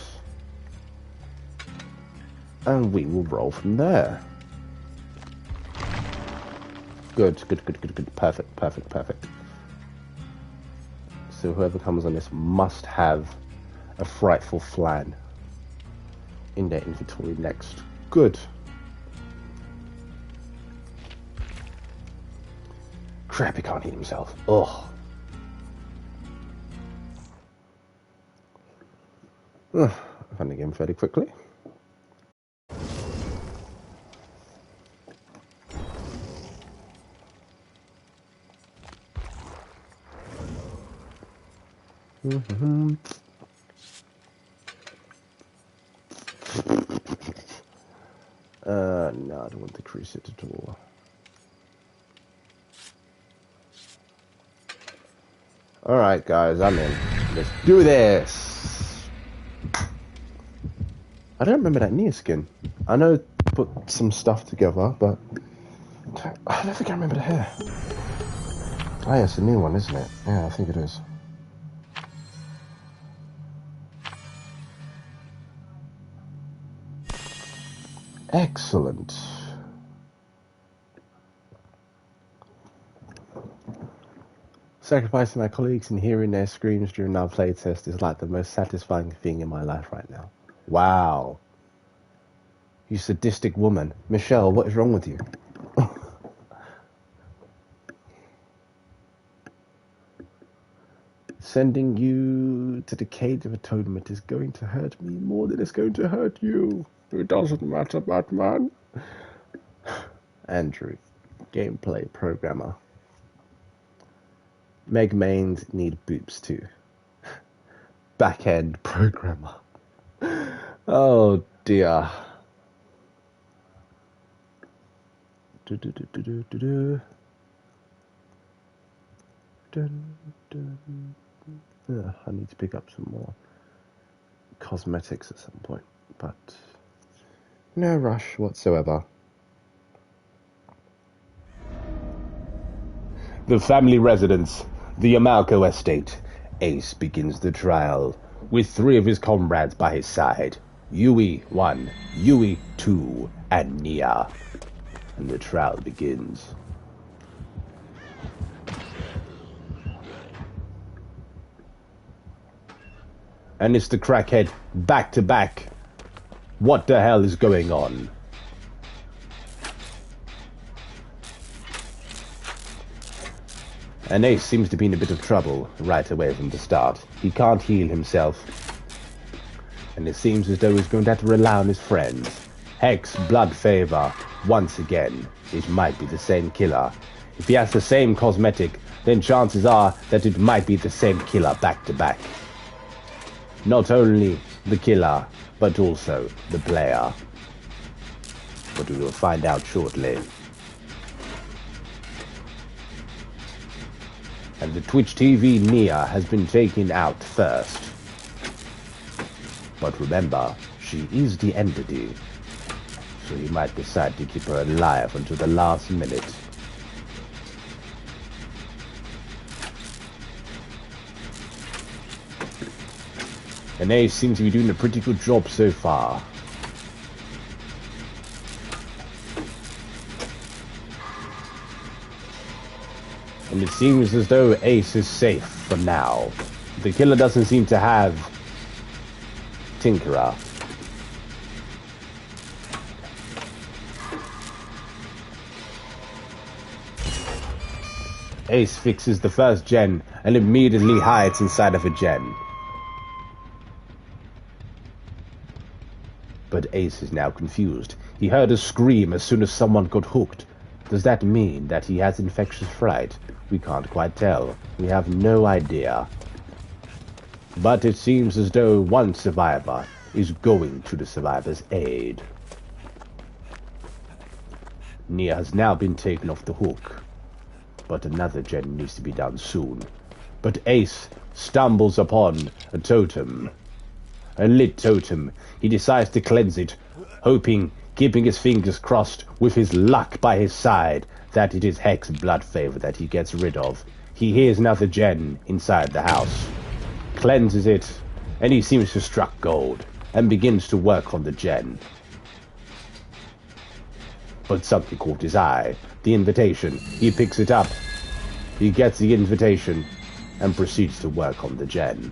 And we will roll from there. Good. Perfect. So whoever comes on this must have a frightful flan in their inventory next. Good. Crap, he can't heal himself. Ugh. I found the game fairly quickly. No, I don't want to decrease it at all. Alright, guys, I'm in. Let's do this! I don't remember that Nia skin. I know put some stuff together, but I don't think I remember the hair. Oh, yeah, it's a new one, isn't it? Yeah, I think it is. Excellent. Sacrificing my colleagues and hearing their screams during our playtest is like the most satisfying thing in my life right now. Wow. You sadistic woman. Michelle, what is wrong with you? Sending you to the Cage of Atonement is going to hurt me more than it's going to hurt you. It doesn't matter, Batman. Andrew, gameplay programmer. Meg mains need boobs too. Back-end programmer. Oh dear. I need to pick up some more cosmetics at some point, but no rush whatsoever. The family residence, the Amalco estate. Ace begins the trial with 3 of his comrades by his side. Yui 1, Yui 2, and Nia. And the trial begins. And it's the crackhead back to back. What the hell is going on? And Ace seems to be in a bit of trouble right away from the start. He can't heal himself. And it seems as though he's going to have to rely on his friends. Hex, Blood Favor, once again, it might be the same killer. If he has the same cosmetic, then chances are that it might be the same killer back to back. Not only the killer, but also the player. But we will find out shortly. And the Twitch TV Nia has been taken out first. But remember, she is the entity. So he might decide to keep her alive until the last minute. And Ace seems to be doing a pretty good job so far. And it seems as though Ace is safe for now. The killer doesn't seem to have Tinkerer. Ace fixes the first gen and immediately hides inside of a gen. But Ace is now confused. He heard a scream as soon as someone got hooked. Does that mean that he has infectious fright? We can't quite tell. We have no idea. But it seems as though one survivor is going to the survivor's aid. Nia has now been taken off the hook. But another gen needs to be done soon. But Ace stumbles upon a totem. A lit totem. He decides to cleanse it, hoping, keeping his fingers crossed, with his luck by his side, that it is Hex blood favor that he gets rid of. He hears another gen inside the house, cleanses it, and he seems to have struck gold, and begins to work on the gen. But something caught his eye. The invitation. He picks it up. He gets the invitation, and proceeds to work on the gen.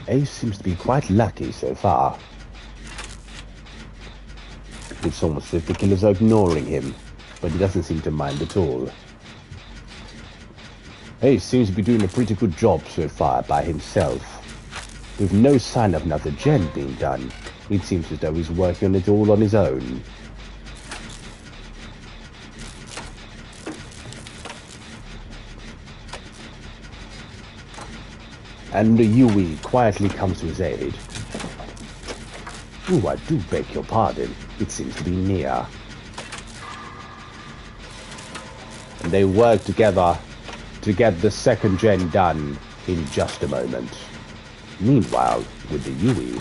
Ace seems to be quite lucky so far. It's almost as if the killers are ignoring him, but he doesn't seem to mind at all. Ace seems to be doing a pretty good job so far by himself. With no sign of another gen being done, it seems as though he's working on it all on his own. And the Yui quietly comes to his aid. Ooh, I do beg your pardon. It seems to be Nia. And they work together to get the second gen done in just a moment. Meanwhile, with the Yui,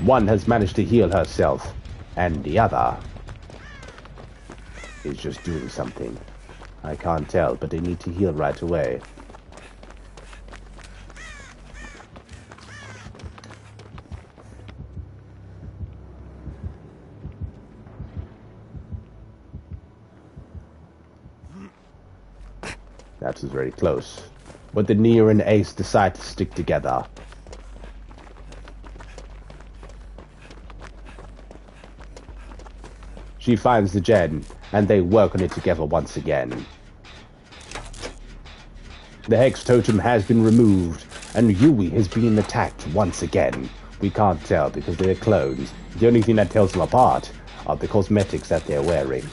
one has managed to heal herself, and the other is just doing something. I can't tell, but they need to heal right away. That was very close. But the Nia and Ace decide to stick together. She finds the gen, and they work on it together once again. The Hex totem has been removed, and Yui has been attacked once again. We can't tell because they're clones. The only thing that tells them apart are the cosmetics that they're wearing.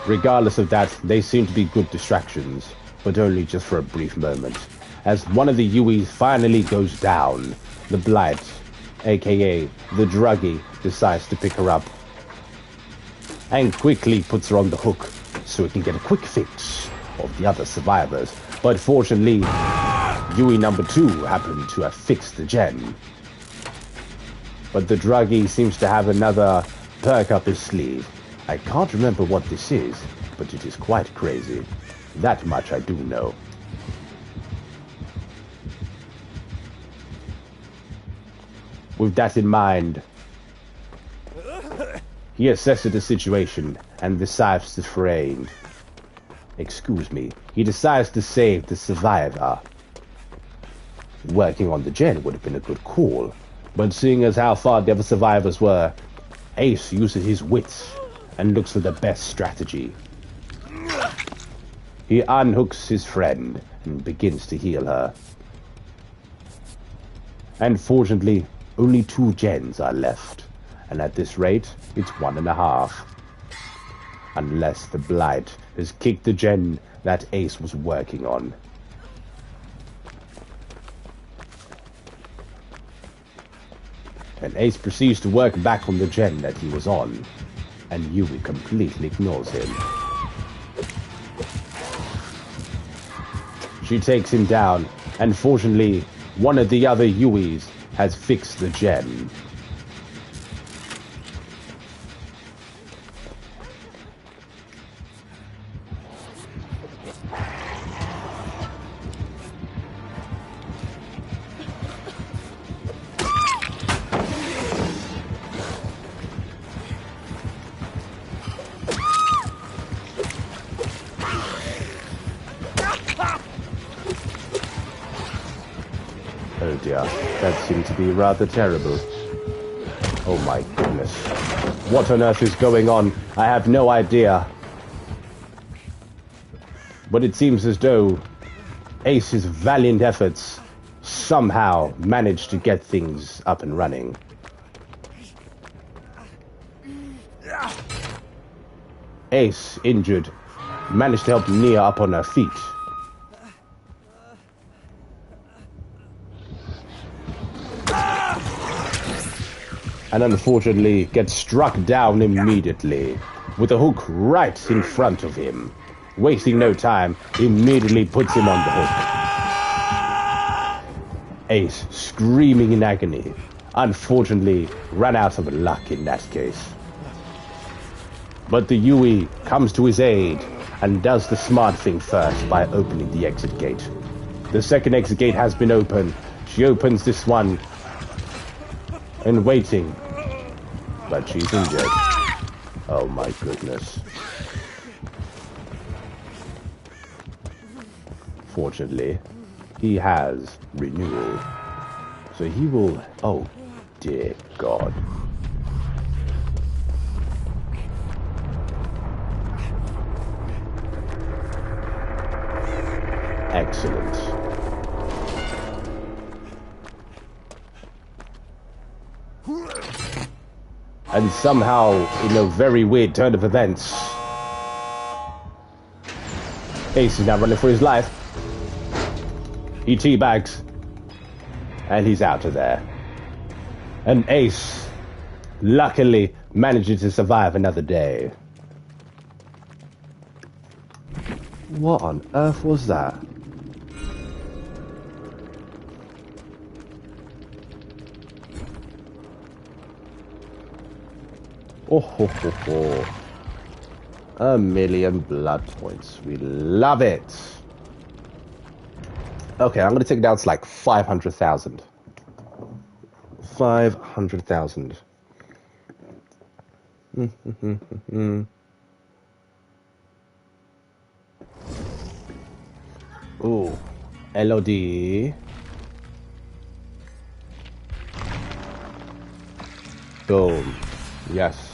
Regardless of that, they seem to be good distractions, but only just for a brief moment. As one of the Yuis finally goes down, the Blight, aka the Druggy, decides to pick her up and quickly puts her on the hook so he can get a quick fix of the other survivors. But fortunately, Yui number 2 happened to have fixed the gen. But the Druggy seems to have another perk up his sleeve. I can't remember what this is, but it is quite crazy. That much I do know. With that in mind, he assesses the situation and decides to frame. Excuse me, he decides to save the survivor. Working on the gen would have been a good call, but seeing as how far the other survivors were, Ace uses his wits and looks for the best strategy. He unhooks his friend and begins to heal her. And fortunately, only 2 gens are left, and at this rate, it's 1.5. Unless the Blight has kicked the gen that Ace was working on. And Ace proceeds to work back on the gen that he was on, and Yui completely ignores him. She takes him down, and fortunately, one of the other Yuis has fixed the gen. Oh dear, that seemed to be rather terrible. Oh my goodness. What on earth is going on? I have no idea. But it seems as though Ace's valiant efforts somehow managed to get things up and running. Ace, injured, managed to help Nia up on her feet. And unfortunately gets struck down immediately with a hook right in front of him. Wasting no time, immediately puts him on the hook. Ace, screaming in agony, unfortunately ran out of luck in that case. But the Yui comes to his aid and does the smart thing first by opening the exit gate. The second exit gate has been opened. She opens this one and waiting, but she's injured. Oh my goodness. Fortunately, he has renewal, so he will... Oh dear God. Excellent. And somehow, in a very weird turn of events, Ace is now running for his life. He teabags, and he's out of there. And Ace, luckily, manages to survive another day. What on earth was that? Oh ho ho ho. 1,000,000 blood points. We love it. Okay, I'm gonna take it down to like 500,000. 500,000. Ooh. LOD. Boom. Yes.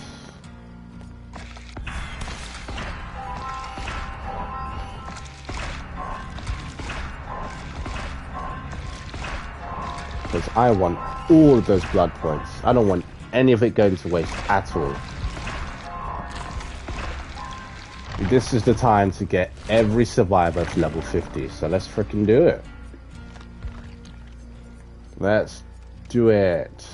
Because I want all of those blood points. I don't want any of it going to waste at all. This is the time to get every survivor to level 50, so let's freaking do it. Let's do it.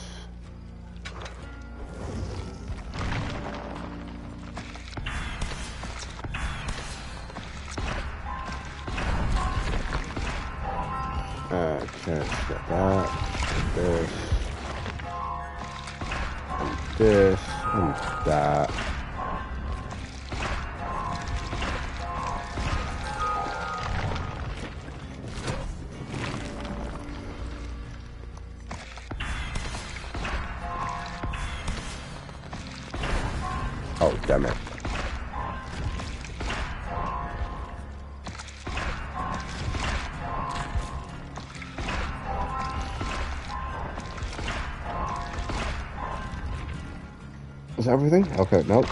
Okay, let's get that, this, and this, and that. Oh, damn it. Is that everything? Okay, nope.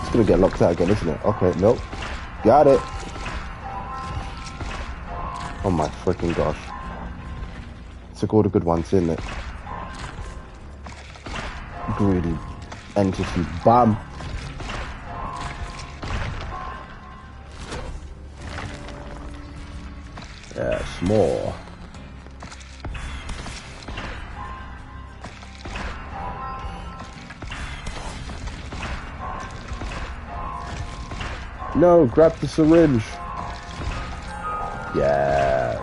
It's gonna get locked out again, isn't it? Okay, nope. Got it. Oh my freaking gosh. Took all the good ones, didn't it? Greedy entity. Bam. Yes, more. No, grab the syringe. Yes.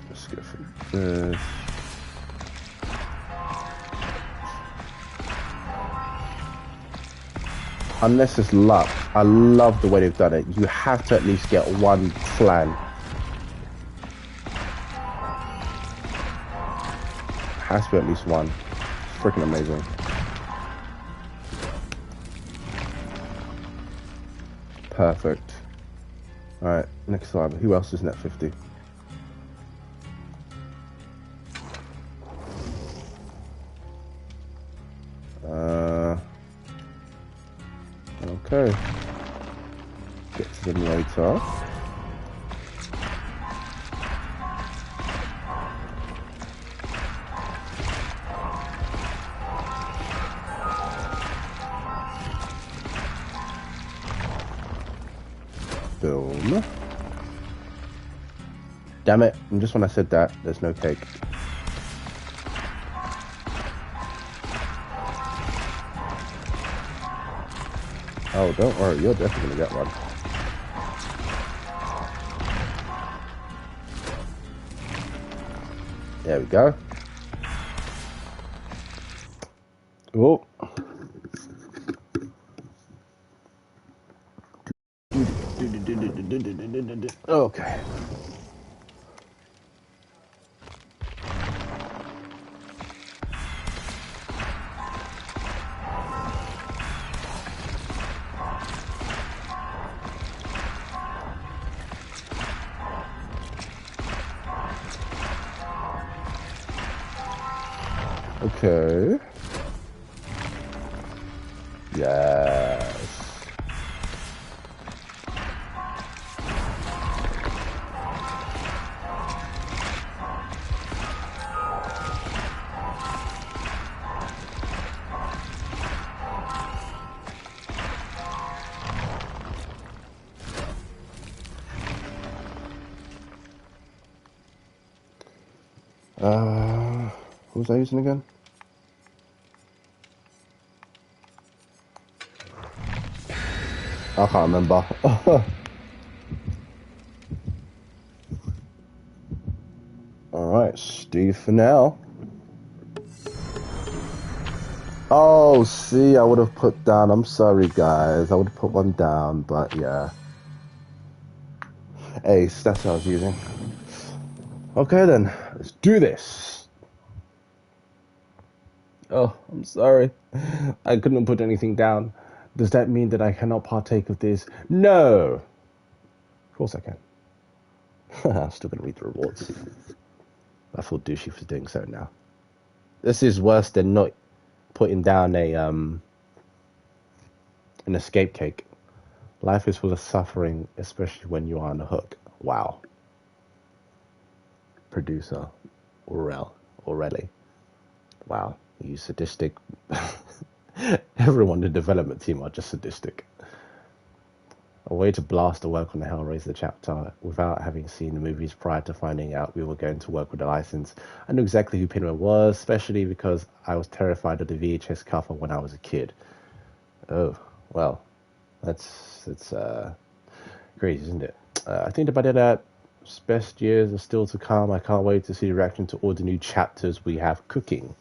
Let's go for this. Unless it's luck, I love the way they've done it. You have to at least get one flan. has to be at least one. It's freaking amazing. Perfect. Alright, next one. Who else is net 50? Okay. Get to them later. Boom. Damn it, and just when I said that, there's no cake. Oh, don't worry, you're definitely gonna get one. There we go. Oh. Okay. Okay. Yes. What was I using again? I can't remember. Alright, Steve for now. Oh, see, I would have put down, I'm sorry guys, I would have put one down, but yeah. Ace, that's what I was using. Okay then, let's do this. Oh, I'm sorry. I couldn't put anything down. Does that mean that I cannot partake of this? No! Of course I can. I'm still going to read the rewards. I feel douchey for doing so now. This is worse than not putting down an escape cake. Life is full of suffering, especially when you are on a hook. Wow. Producer, Aureli. Wow, you sadistic. Everyone in the development team are just sadistic. A way to blast a work on the Hellraiser chapter without having seen the movies prior to finding out we were going to work with the license. I knew exactly who Pinwheel was, especially because I was terrified of the VHS cover when I was a kid. Oh, well, that's crazy, isn't it? I think about it that best years are still to come. I can't wait to see the reaction to all the new chapters we have cooking.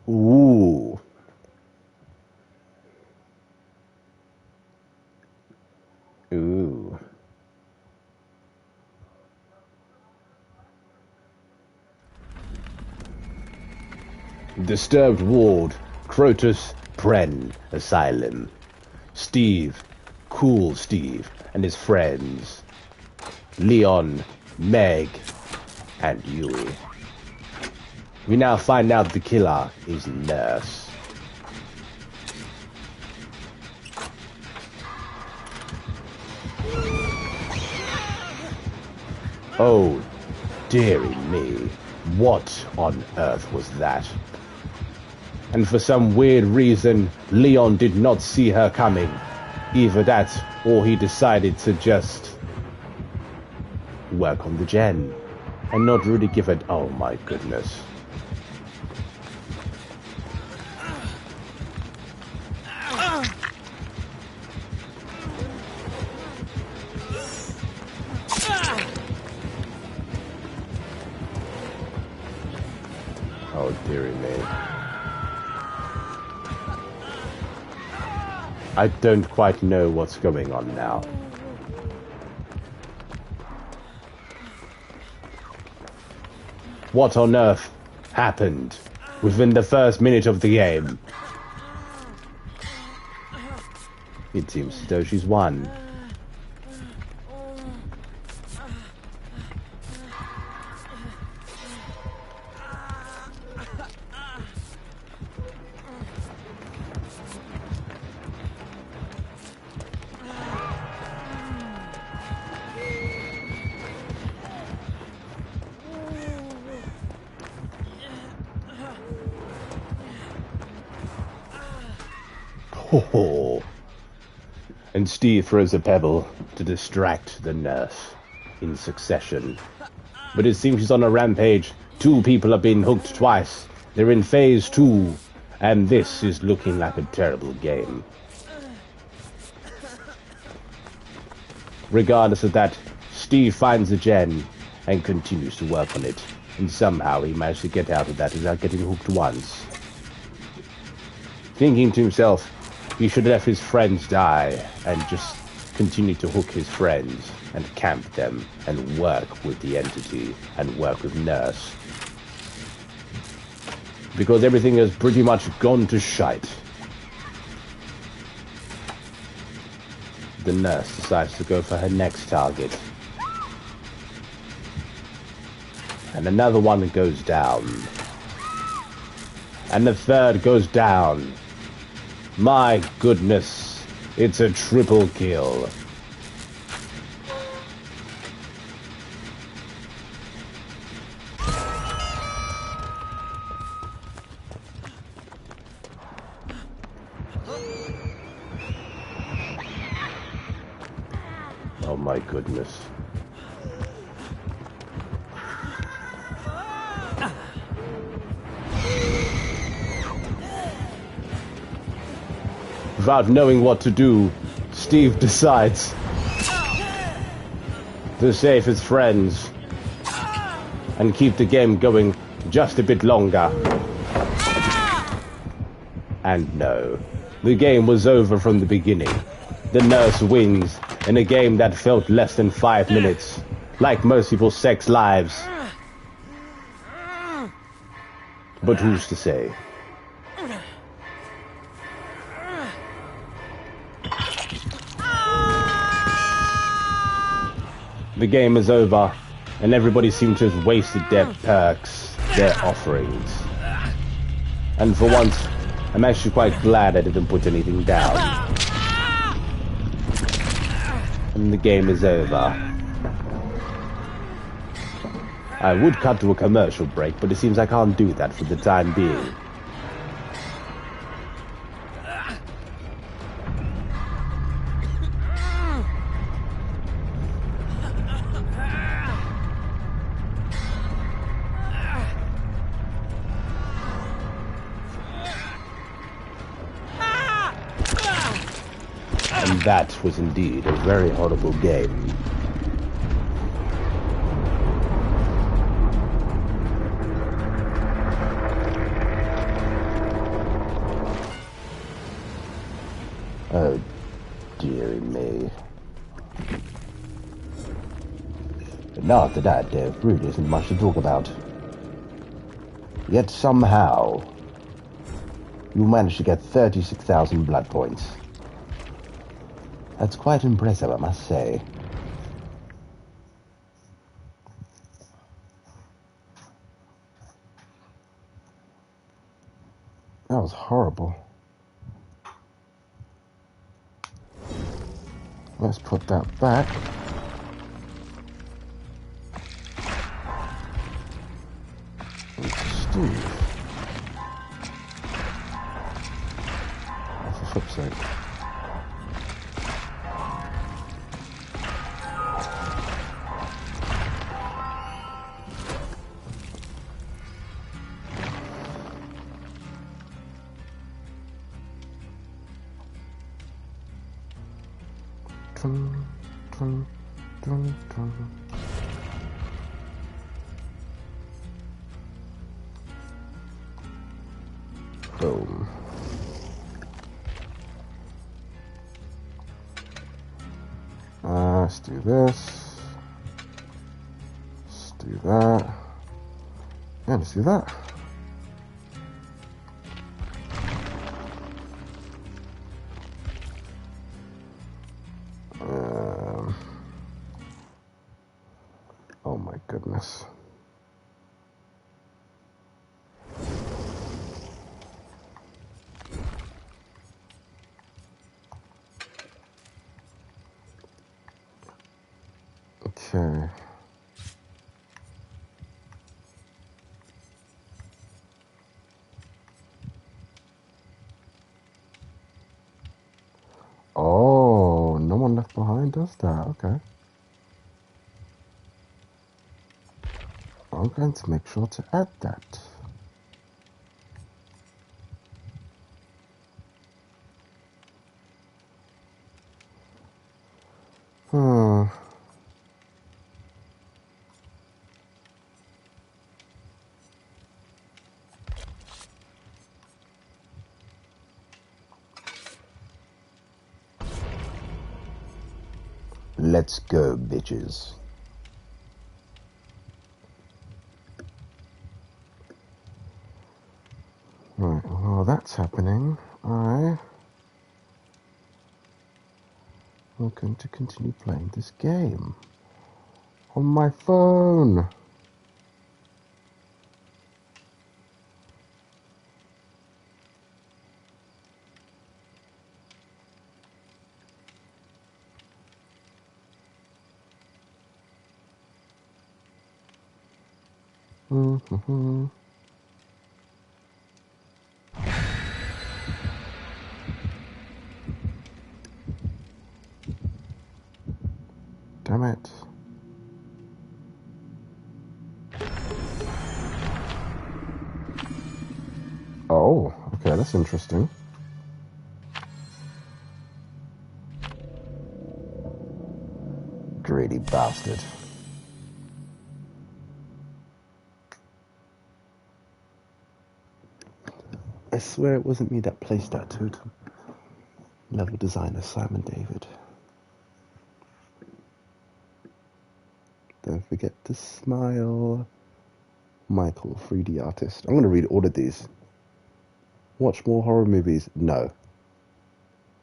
Ooh. Ooh. Disturbed Ward, Crotus Pren Asylum. Steve, Cool Steve, and his friends. Leon, Meg, and Yui. We now find out the killer is Nurse. Oh, dearie me. What on earth was that? And for some weird reason, Leon did not see her coming. Either that, or he decided to just work on the gen and not really give it. Oh my goodness. Oh dearie me. I don't quite know what's going on now. What on earth happened? within the first minute of the game. It seems as though she's won. Ho. And Steve throws a pebble to distract the nurse in succession. But it seems she's on a rampage. 2 people have been hooked twice. They're in phase 2. And this is looking like a terrible game. Regardless of that, Steve finds the gen and continues to work on it. And somehow he managed to get out of that without getting hooked once. Thinking to himself, he should have let his friends die and just continue to hook his friends and camp them and work with the entity and work with Nurse. Because everything has pretty much gone to shite. The Nurse decides to go for her next target. And another one goes down. And the third goes down. My goodness, it's a triple kill. Oh my goodness. Without knowing what to do, Steve decides to save his friends and keep the game going just a bit longer. And no, the game was over from the beginning. The Nurse wins in a game that felt less than 5 minutes, like most people's sex lives. But who's to say? The game is over, and everybody seems to have wasted their perks, their offerings. And for once, I'm actually quite glad I didn't put anything down. And the game is over. I would cut to a commercial break, but it seems I can't do that for the time being. And that was indeed a very horrible game. Oh, dearie me. But now after that, there really isn't much to talk about. Yet somehow, you managed to get 36,000 blood points. That's quite impressive, I must say. That was horrible. Let's put that back. Steve. Oh, for flip's sake. Boom. Let's do this. Let's do that. And let's do that. Oh my goodness. Okay. Oh, no one left behind does that. Okay. I'm going to make sure to add that. Hmm. Let's go, bitches. Right, while that's happening, I'm going to continue playing this game on my phone. Mm-hmm. Damn it. Oh, okay, that's interesting. Greedy bastard. I swear it wasn't me that placed that totem. Level designer Simon David. Don't forget to smile. Michael, 3D artist. I'm going to read all of these. Watch more horror movies? No.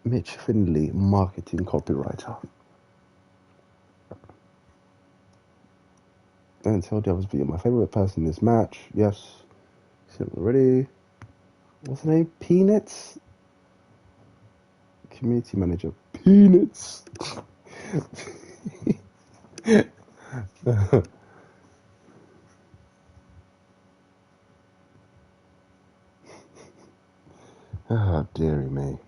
Mitch Findley, marketing copywriter. Don't tell the others, but you're my favorite person in this match. Yes. Seen it already. What's the name? Peanuts? Community manager. Peanuts. Oh, dearie me.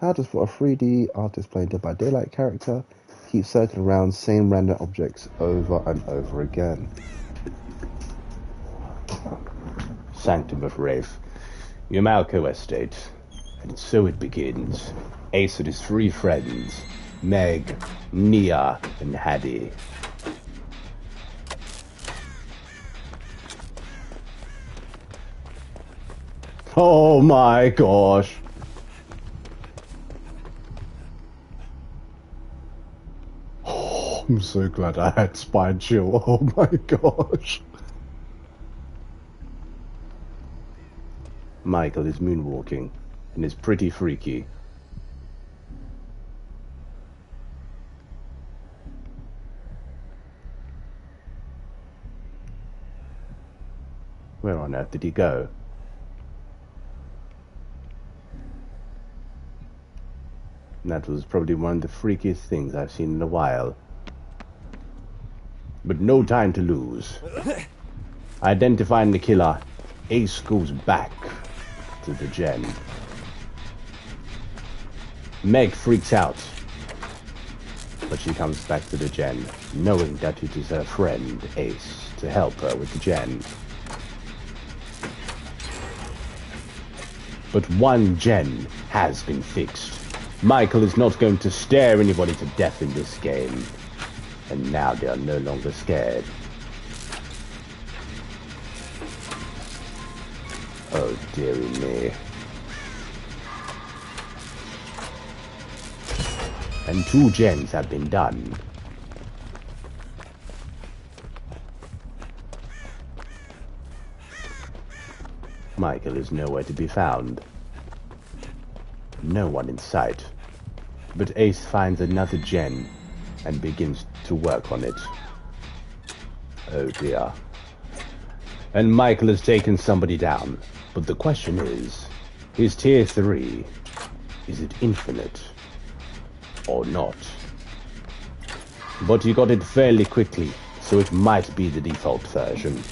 How does for a 3D artist playing Dead by Daylight character keep circling around same random objects over and over again? Sanctum of Wraith, Yamalco Estate. And so it begins. Ace and his three friends, Meg, Nia, and Hattie. Oh my gosh. Oh, I'm so glad I had Spine Chill. Oh my gosh. Michael is moonwalking and is pretty freaky. Where on earth did he go? That was probably one of the freakiest things I've seen in a while. But no time to lose. Identifying the killer, Ace goes back to the gen. Meg freaks out, but she comes back to the gen, knowing that it is her friend, Ace, to help her with the gen. But one gen has been fixed. Michael is not going to stare anybody to death in this game. And now they are no longer scared. Oh, dearie me. And 2 gens have been done. Michael is nowhere to be found. No one in sight. But Ace finds another gen and begins to work on it. Oh dear. And Michael has taken somebody down. But the question is tier 3, is it infinite or not? But he got it fairly quickly, so it might be the default version.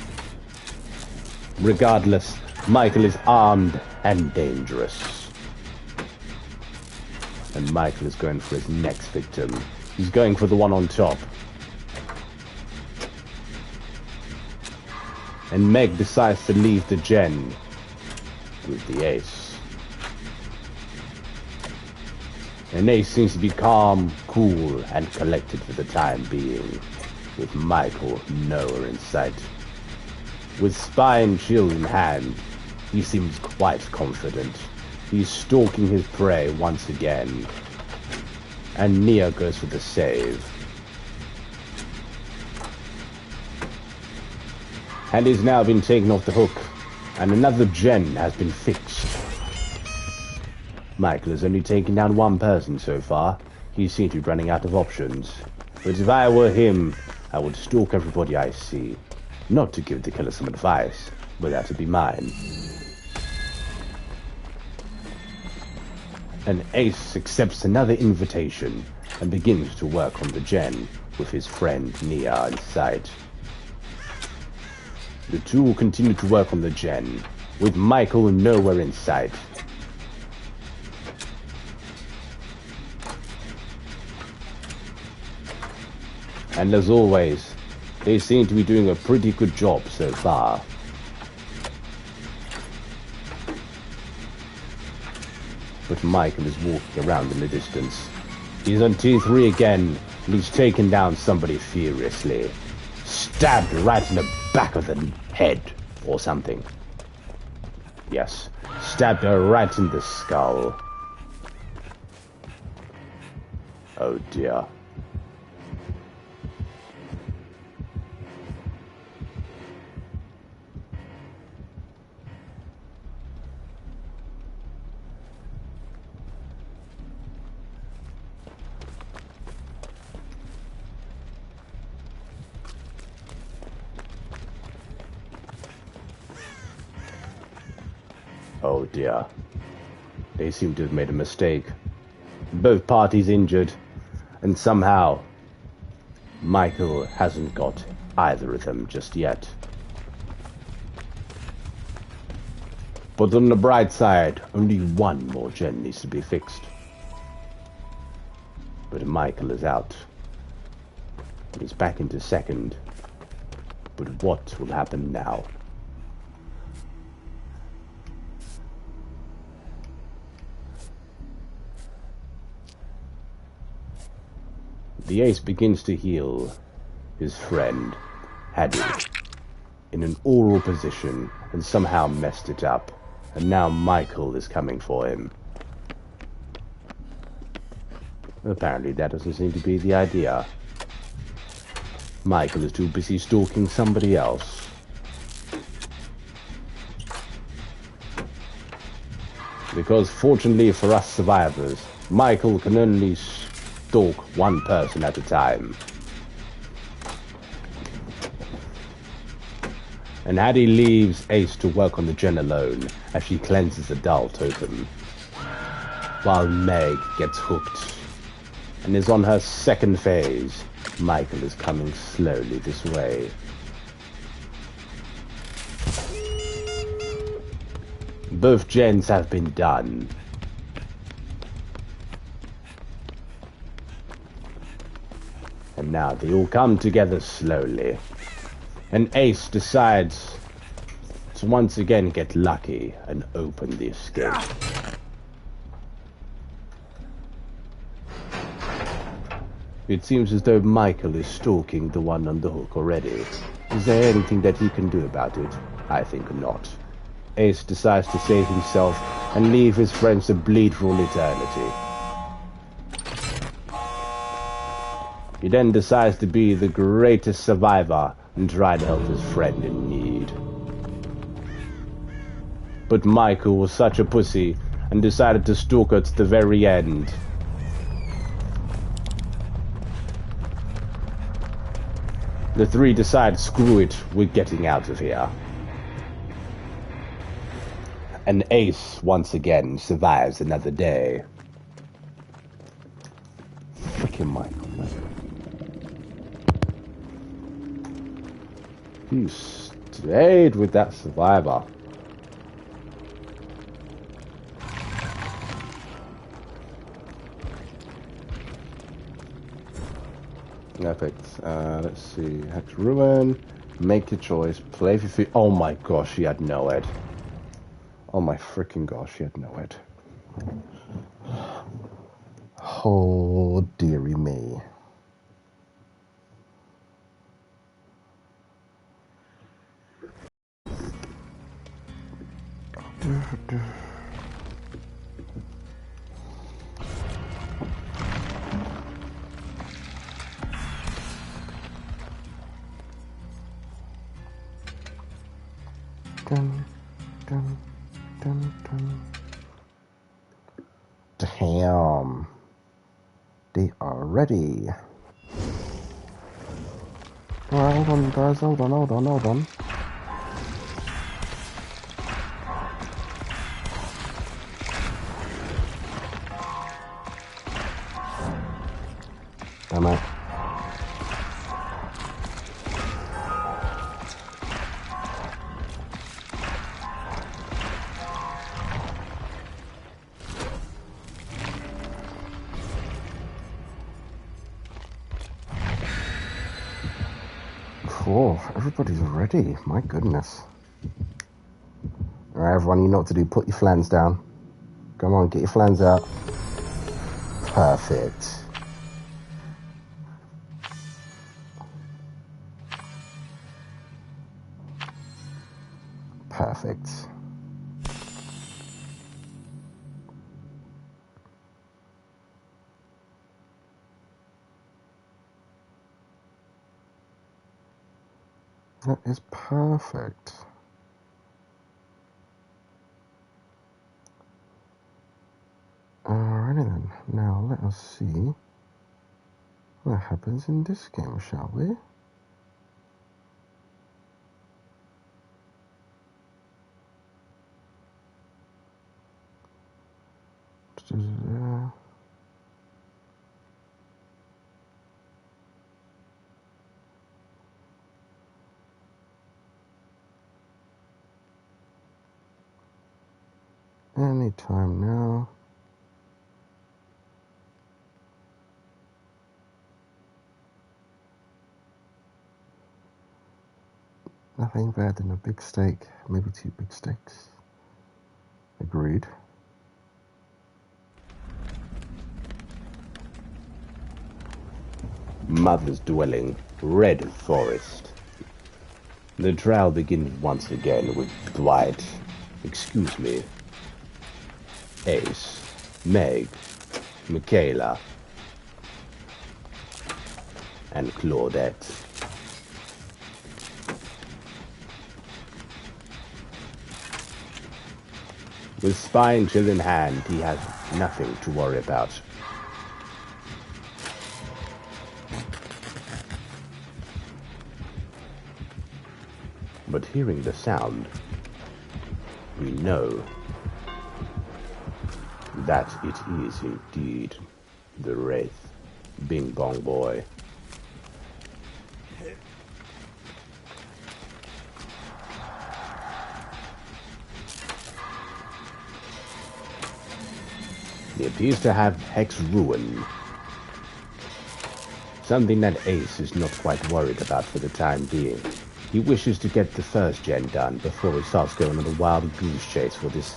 Regardless, Michael is armed and dangerous. And Michael is going for his next victim. He's going for the one on top. And Meg decides to leave the gen with the Ace. And Ace seems to be calm, cool, and collected for the time being, with Michael nowhere in sight. With spine chill in hand, he seems quite confident. He's stalking his prey once again. And Nia goes for the save. And he's now been taken off the hook, and another gen has been fixed. Michael has only taken down one person so far. He seems to be running out of options. But if I were him, I would stalk everybody I see. Not to give the killer some advice, but that would be mine. And Ace accepts another invitation and begins to work on the gen with his friend Nia in sight. The two will continue to work on the gen, with Michael nowhere in sight. And as always, they seem to be doing a pretty good job so far. But Michael is walking around in the distance. He's on T3 again, and he's taken down somebody furiously. Stabbed right in the back of the head, or something. Yes, stabbed her right in the skull. Oh dear. Oh dear. They seem to have made a mistake. Both parties injured, and somehow Michael hasn't got either of them just yet. But on the bright side, only one more gen needs to be fixed. But Michael is out. He's back into second. But what will happen now? The Ace begins to heal his friend, Hadi, in an oral position, and somehow messed it up. And now Michael is coming for him. Apparently that doesn't seem to be the idea. Michael is too busy stalking somebody else. Because fortunately for us survivors, Michael can only stalk one person at a time. And Hadi leaves Ace to work on the gen alone as she cleanses the dull totem, while Meg gets hooked and is on her second phase. Michael is coming slowly this way. Both gens have been done. And now they all come together slowly. And Ace decides to once again get lucky and open the escape. It seems as though Michael is stalking the one on the hook already. Is there anything that he can do about it? I think not. Ace decides to save himself and leave his friends to bleed for all eternity. He then decides to be the greatest survivor and try to help his friend in need. But Michael was such a pussy and decided to stalk her to the very end. The three decide, screw it, we're getting out of here. And Ace, once again, survives another day. Freaking Michael, man. You stayed with that survivor. Perfect. Let's see. Hex Ruin. Make your choice. Play for free. Oh my gosh, she had no head. Oh my freaking gosh, she had no head. Oh dearie me. Dun, dun, dun, dun. Damn. They are ready. Alright, hold on, guys. Hold on. Damn it. Cool. Everybody's ready. My goodness. Alright, everyone, you know what to do. Put your flans down. Come on, get your flans out. Perfect. Perfect. That is perfect. Alrighty then. Now let us see what happens in this game, shall we? Anytime now. Nothing better than a big steak, maybe 2 big steaks. Agreed. Mother's dwelling, Red Forest. The trial begins once again with Dwight, excuse me, Ace, Meg, Michaela, and Claudette. With spine chill in hand, he has nothing to worry about. But hearing the sound, we know that it is indeed the Wraith, Bing Bong Boy. He appears to have Hex Ruin, something that Ace is not quite worried about for the time being. He wishes to get the first gen done before he starts going on a wild goose chase for this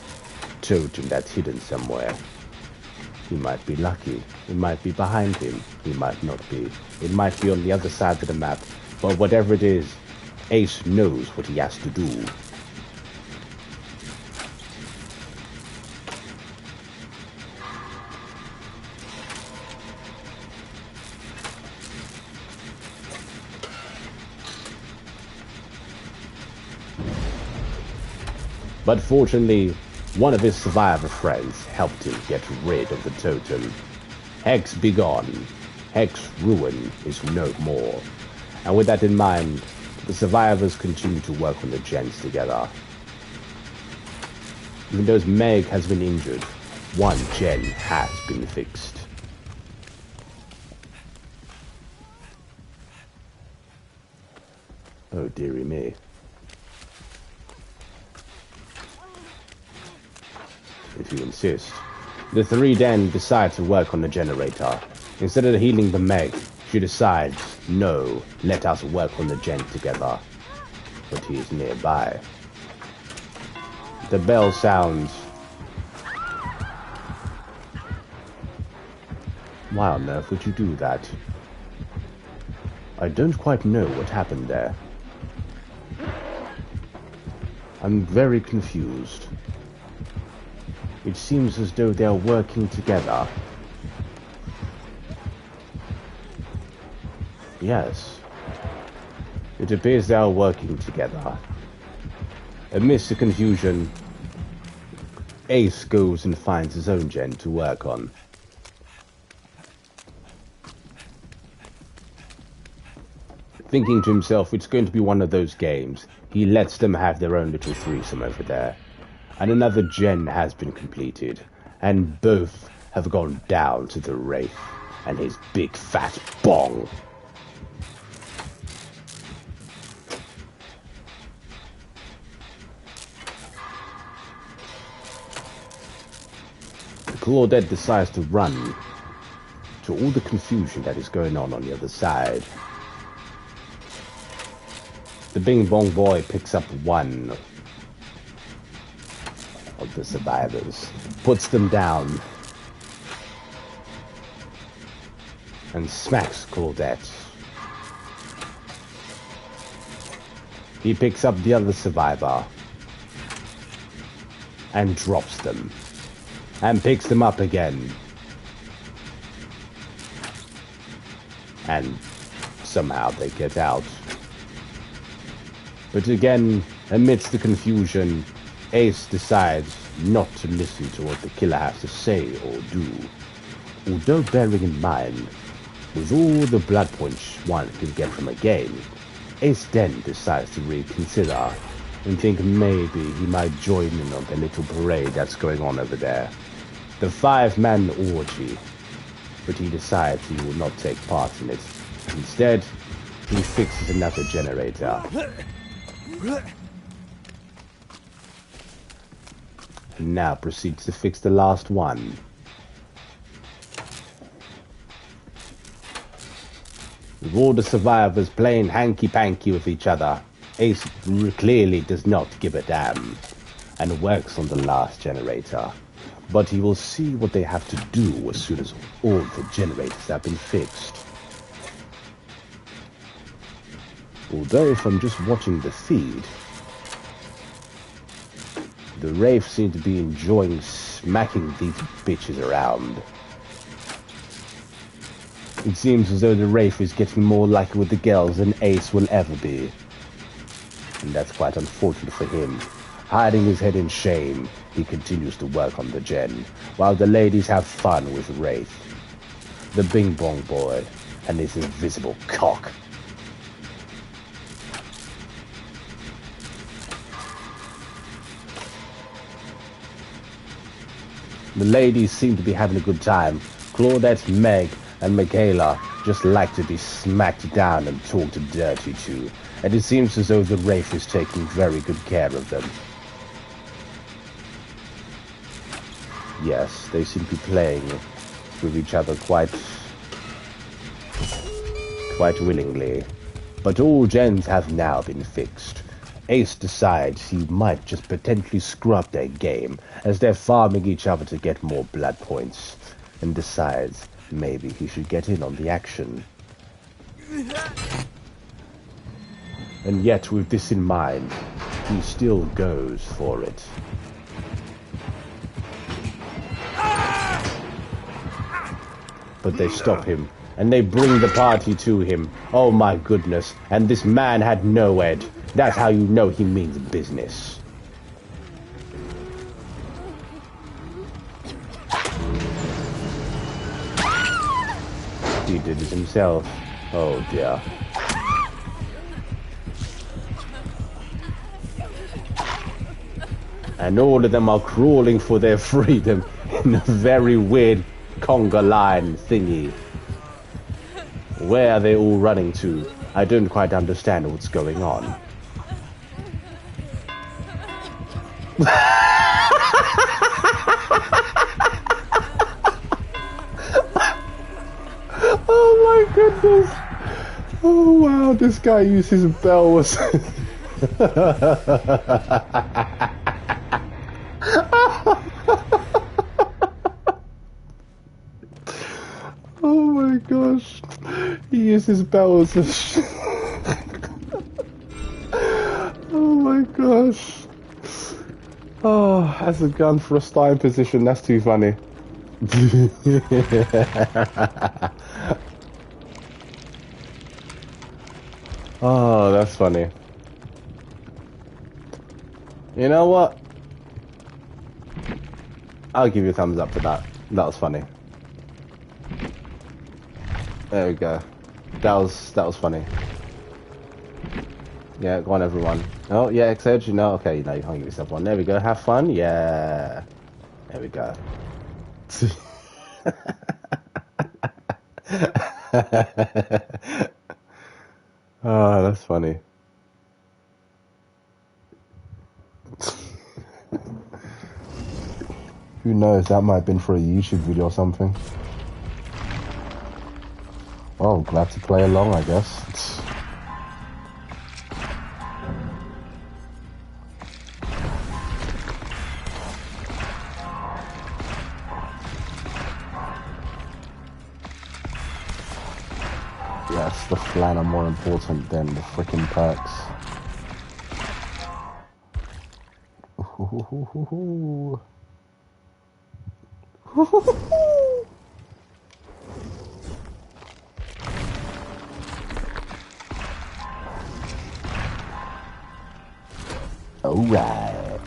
totem that's hidden somewhere. He might be lucky, it might be behind him, he might not be. It might be on the other side of the map, but whatever it is, Ace knows what he has to do. But fortunately, One of his survivor friends helped him get rid of the totem. Hex be gone. Hex ruin is no more. And with that in mind, the survivors continue to work on the gens together. Even though Meg has been injured, one gen has been fixed. Oh dearie me. If you insist. The three then decide to work on the generator. Instead of healing the Meg, she decides, no, let us work on the gen together. But he is nearby. The bell sounds. Why on earth would you do that? I don't quite know what happened there. I'm very confused. It seems as though they are working together. Yes. It appears they are working together. Amidst the confusion, Ace goes and finds his own gen to work on. Thinking to himself, it's going to be one of those games. He lets them have their own little threesome over there. And another gen has been completed, and both have gone down to the Wraith and his big fat bong. Claudette decides to run to all the confusion that is going on the other side. The Bing Bong Boy picks up one of the survivors, puts them down, and smacks Claudette. He picks up the other survivor and drops them, and picks them up again, and somehow they get out. But again, amidst the confusion, Ace decides not to listen to what the killer has to say or do. Although bearing in mind, with all the blood points one can get from a game, Ace then decides to reconsider and think maybe he might join in on the little parade that's going on over there. The 5-man orgy. But he decides he will not take part in it. Instead, he fixes another generator. And now proceeds to fix the last one. With all the survivors playing hanky-panky with each other, Ace clearly does not give a damn, and works on the last generator. But he will see what they have to do as soon as all the generators have been fixed. Although if I'm just watching the feed, the Wraith seem to be enjoying smacking these bitches around. It seems as though the Wraith is getting more like with the girls than Ace will ever be. And that's quite unfortunate for him. Hiding his head in shame, he continues to work on the gen, while the ladies have fun with Wraith, the Bing Bong Boy, and his invisible cock. The ladies seem to be having a good time. Claudette, Meg, and Michaela just like to be smacked down and talked dirty to, and it seems as though the Wraith is taking very good care of them. Yes, they seem to be playing with each other quite willingly. But all gens have now been fixed. Ace decides he might just potentially screw up their game as they're farming each other to get more blood points, and decides maybe he should get in on the action. And yet, with this in mind, he still goes for it. But they stop him, and they bring the party to him. Oh my goodness, and this man had no head. That's how you know he means business. He did it himself. Oh dear. And all of them are crawling for their freedom in a very weird conga line thingy. Where are they all running to? I don't quite understand what's going on. Oh my goodness! Oh wow, this guy uses bells. Oh my gosh, he uses bells. Oh my gosh. Oh, as a gun for a starting position, that's too funny. Oh, that's funny. You know what? I'll give you a thumbs up for that. That was funny. There we go. That was funny. Yeah, go on everyone. Oh yeah, Xedge, you know, okay, you know, you can't give yourself one. There we go, have fun, yeah. There we go. Oh, that's funny. Who knows, that might have been for a YouTube video or something. Well, glad to play along, I guess. Yes, the flan are more important than the frickin' perks. Alright.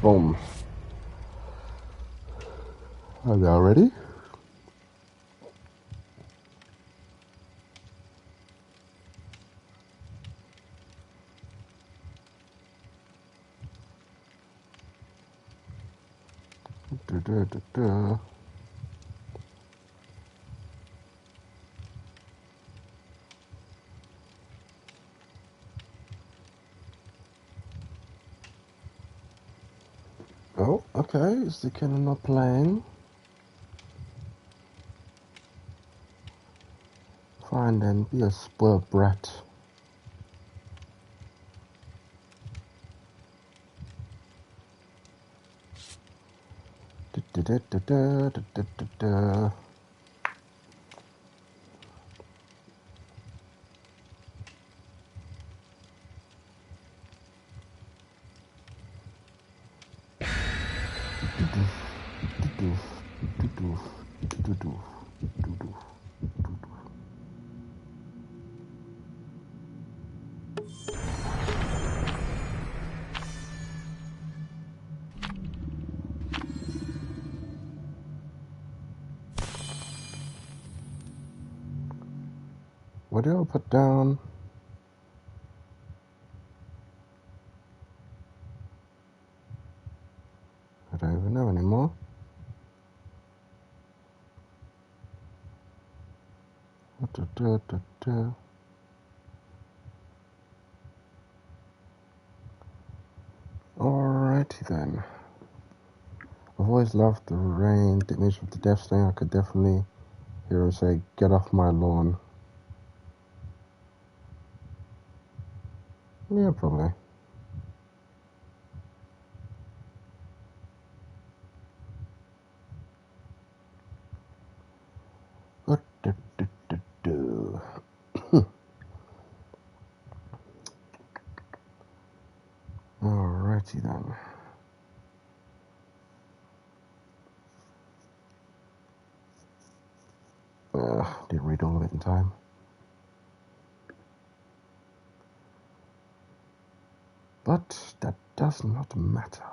Boom. Are we all ready? Oh, okay, is the killer not playing? Fine then, be a spoiled brat. What do I put down? I don't even know anymore. Alrighty then. I've always loved the rain, the image of the death stain. I could definitely hear her say, "Get off my lawn." Yeah, probably. Alrighty then. Didn't read all of it in time. But that does not matter.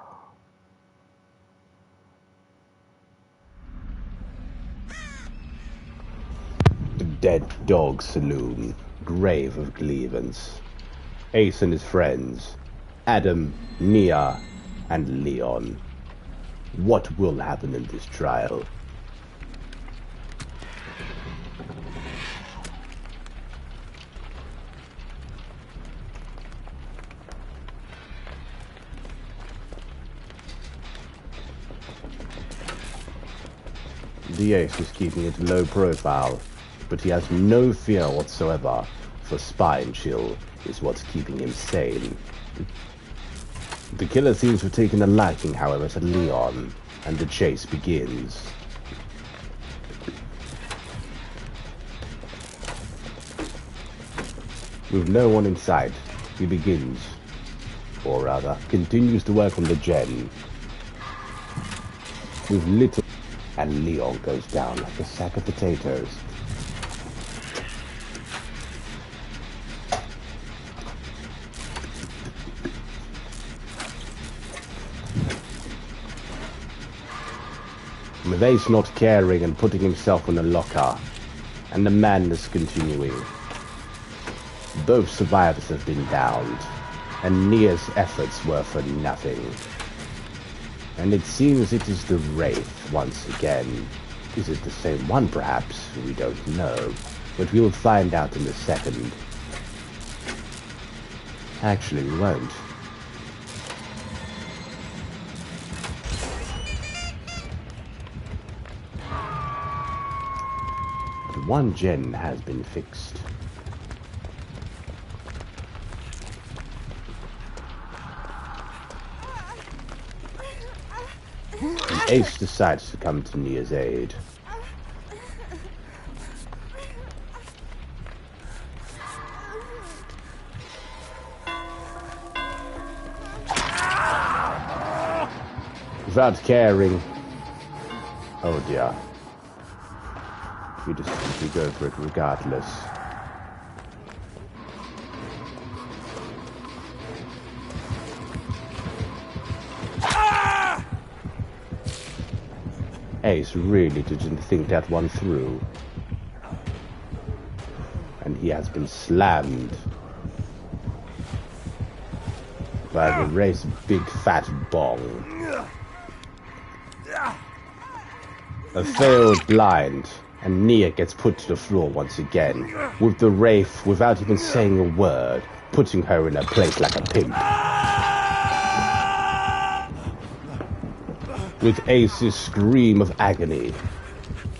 The Dead Dog Saloon, grave of grievance. Ace and his friends, Adam, Nia, and Leon. What will happen in this trial? The Ace is keeping it low profile, but he has no fear whatsoever, for spine chill is what's keeping him sane. The killer seems to have taken a liking, however, to Leon, and the chase begins. With no one in sight, he begins, or rather, continues to work on the gen. With little, and Leon goes down like a sack of potatoes. With Ace not caring and putting himself in a locker, and the madness continuing. Both survivors have been downed, and Nia's efforts were for nothing. And it seems it is the Wraith once again. Is it the same one, perhaps? We don't know, but we will find out in a second. Actually, we won't. One gen has been fixed. And Ace decides to come to Nia's aid. Without caring. Oh dear. You just simply go for it regardless. Ace really didn't think that one through. And he has been slammed by the Wraith's big fat bong. A failed blind. And Nia gets put to the floor once again, with the Wraith, without even saying a word, putting her in her place like a pimp. With Ace's scream of agony,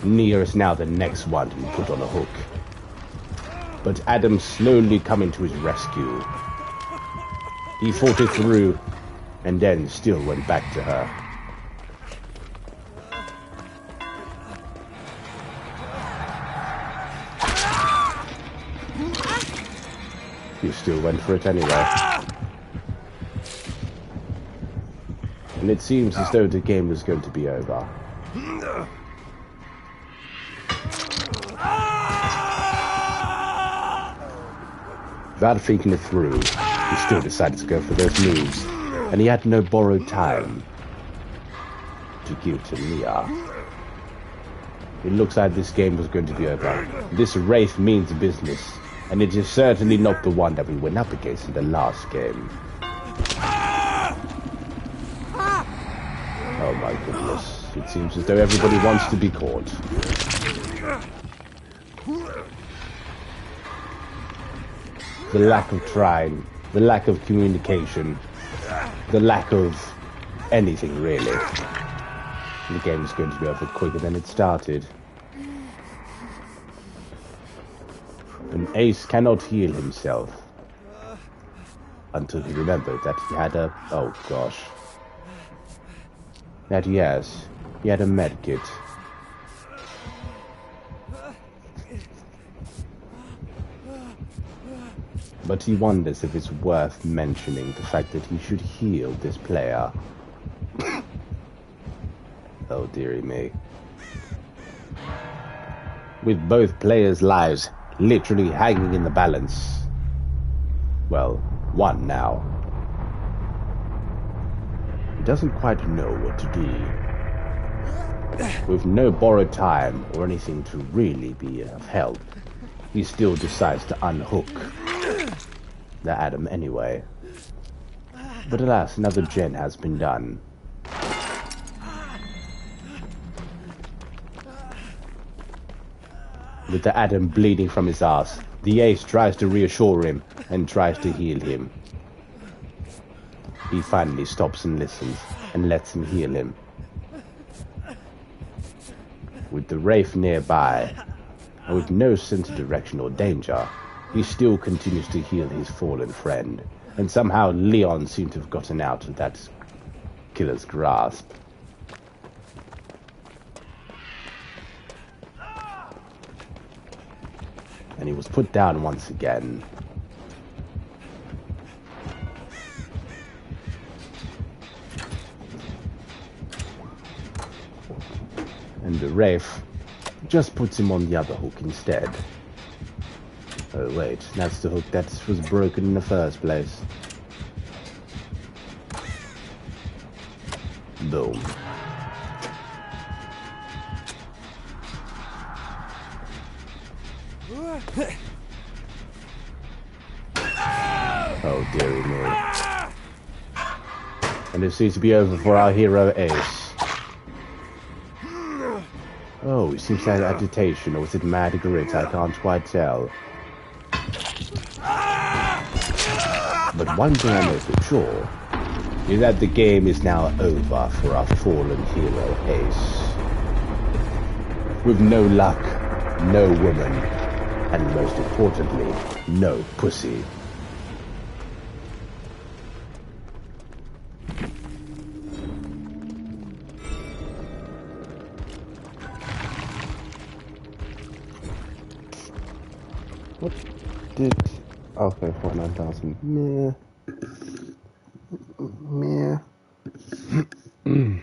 Nia is now the next one to be put on a hook. But Adam slowly coming to his rescue. He fought it through, and then still went back to her. He still went for it anyway. And it seems as though the game was going to be over. Without thinking it through, he still decided to go for those moves, and he had no borrowed time to give to Nia. It looks like this game was going to be over. This Wraith means business. And it is certainly not the one that we went up against in the last game. Oh my goodness. It seems as though everybody wants to be caught. The lack of trying, the lack of communication, the lack of anything really. The game is going to be over quicker than it started. And Ace cannot heal himself until he remembered that he had a... oh gosh. That he had a medkit. But he wonders if it's worth mentioning the fact that he should heal this player. Oh dearie me. With both players' lives literally hanging in the balance. Well, one now. doesn't quite know what to do. With no borrowed time or anything to really be of help, he still decides to unhook the Adam anyway. But alas, another gen has been done. With the Adam bleeding from his ass, the ace tries to reassure him and tries to heal him. He finally stops and listens and lets him heal him. With the Wraith nearby, and with no sense of direction or danger, he still continues to heal his fallen friend, and somehow Leon seemed to have gotten out of that killer's grasp. And he was put down once again. And the Wraith just puts him on the other hook instead. Oh wait, that's the hook that was broken in the first place. Boom. Oh dearie me. And it seems to be over for our hero Ace. Oh, he seems to have agitation, or was it mad grit? I can't quite tell. But one thing I know for sure is that the game is now over for our fallen hero Ace. With no luck, no woman, and most importantly, no pussy. What did... Okay, 49,000. Meh. Meh. Dun,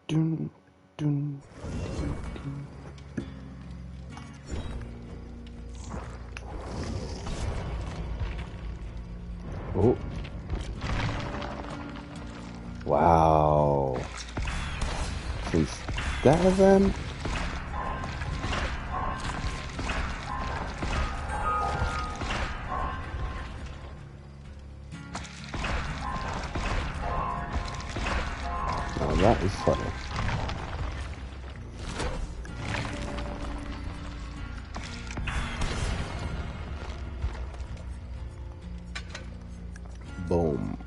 dun, dun. Oh. Wow. Since that event... Now that is funny. Boom.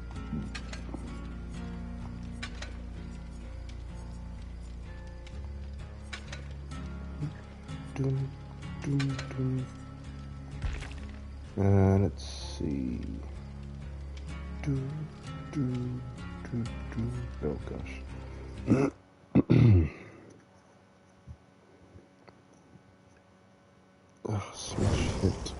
Dun, dun, dun. Let's see. Oh gosh. Oh, smash hit.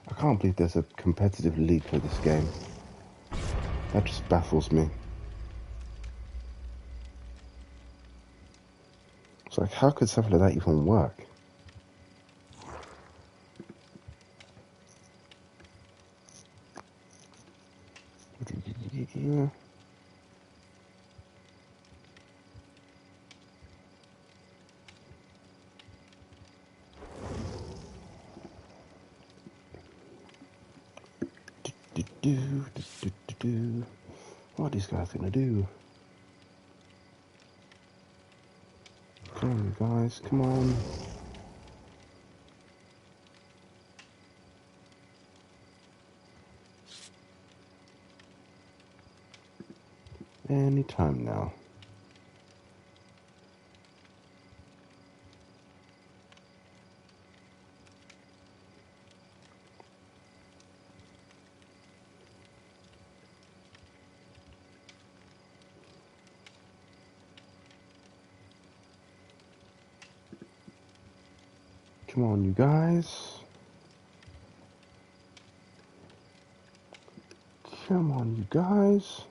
I can't believe there's a competitive league for this game. That just baffles me. It's like, how could something like that even work? What are these guys gonna do? Come on, guys, come on. Anytime now. Come on, you guys. Come on, you guys.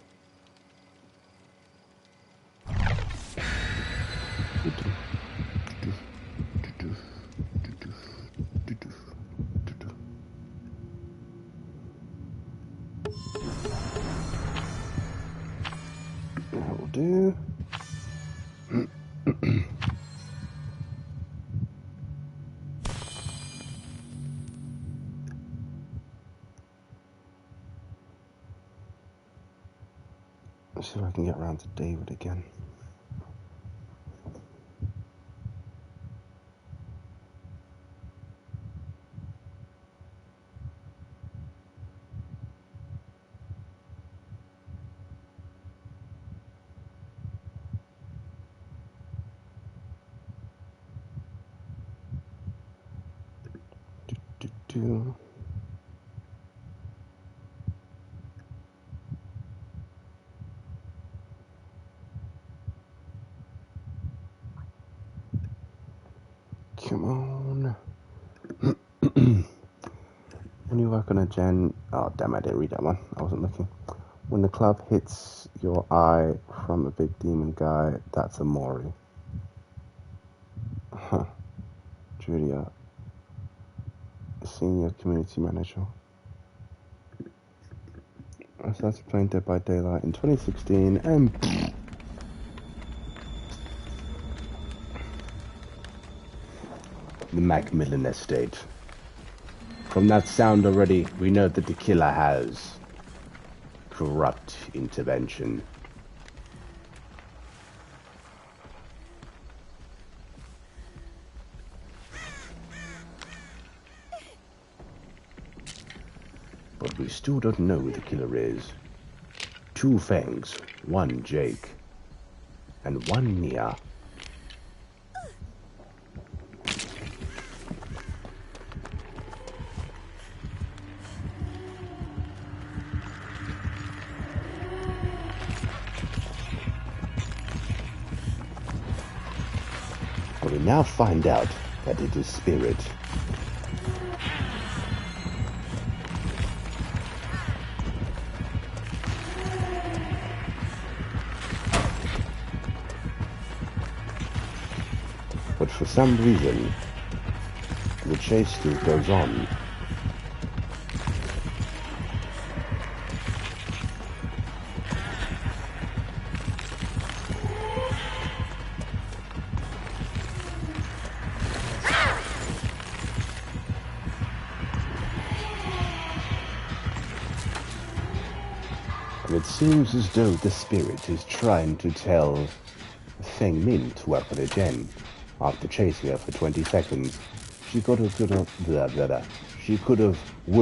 see if I can get around to David again. Do. Come on. When you work on a gen... Oh, damn, I didn't read that one. I wasn't looking. When the club hits your eye from a big demon guy, that's a Mori. Huh. Julia. Senior community manager. I started playing Dead by Daylight in 2016 and... The Macmillan estate. From that sound already, we know that the killer has corrupt intervention. But we still don't know who the killer is. 2 Fangs, 1 Jake, and 1 Nia. But we now find out that it is Spirit. But for some reason, the chase still goes on. And it seems as though the Spirit is trying to tell Feng Min to work on a gen. After chasing her for 20 seconds, she could have, would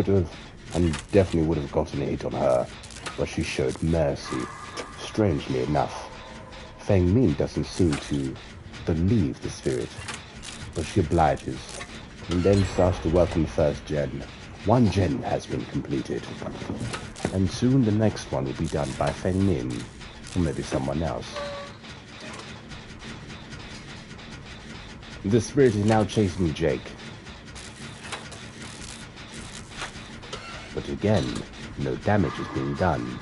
have, and definitely would have gotten a hit on her, but she showed mercy. Strangely enough, Feng Min doesn't seem to believe the Spirit, but she obliges, and then starts to work on the first gen. 1 gen has been completed, and soon the next one will be done by Feng Min, or maybe someone else. The Spirit is now chasing Jake. But again, no damage is being done.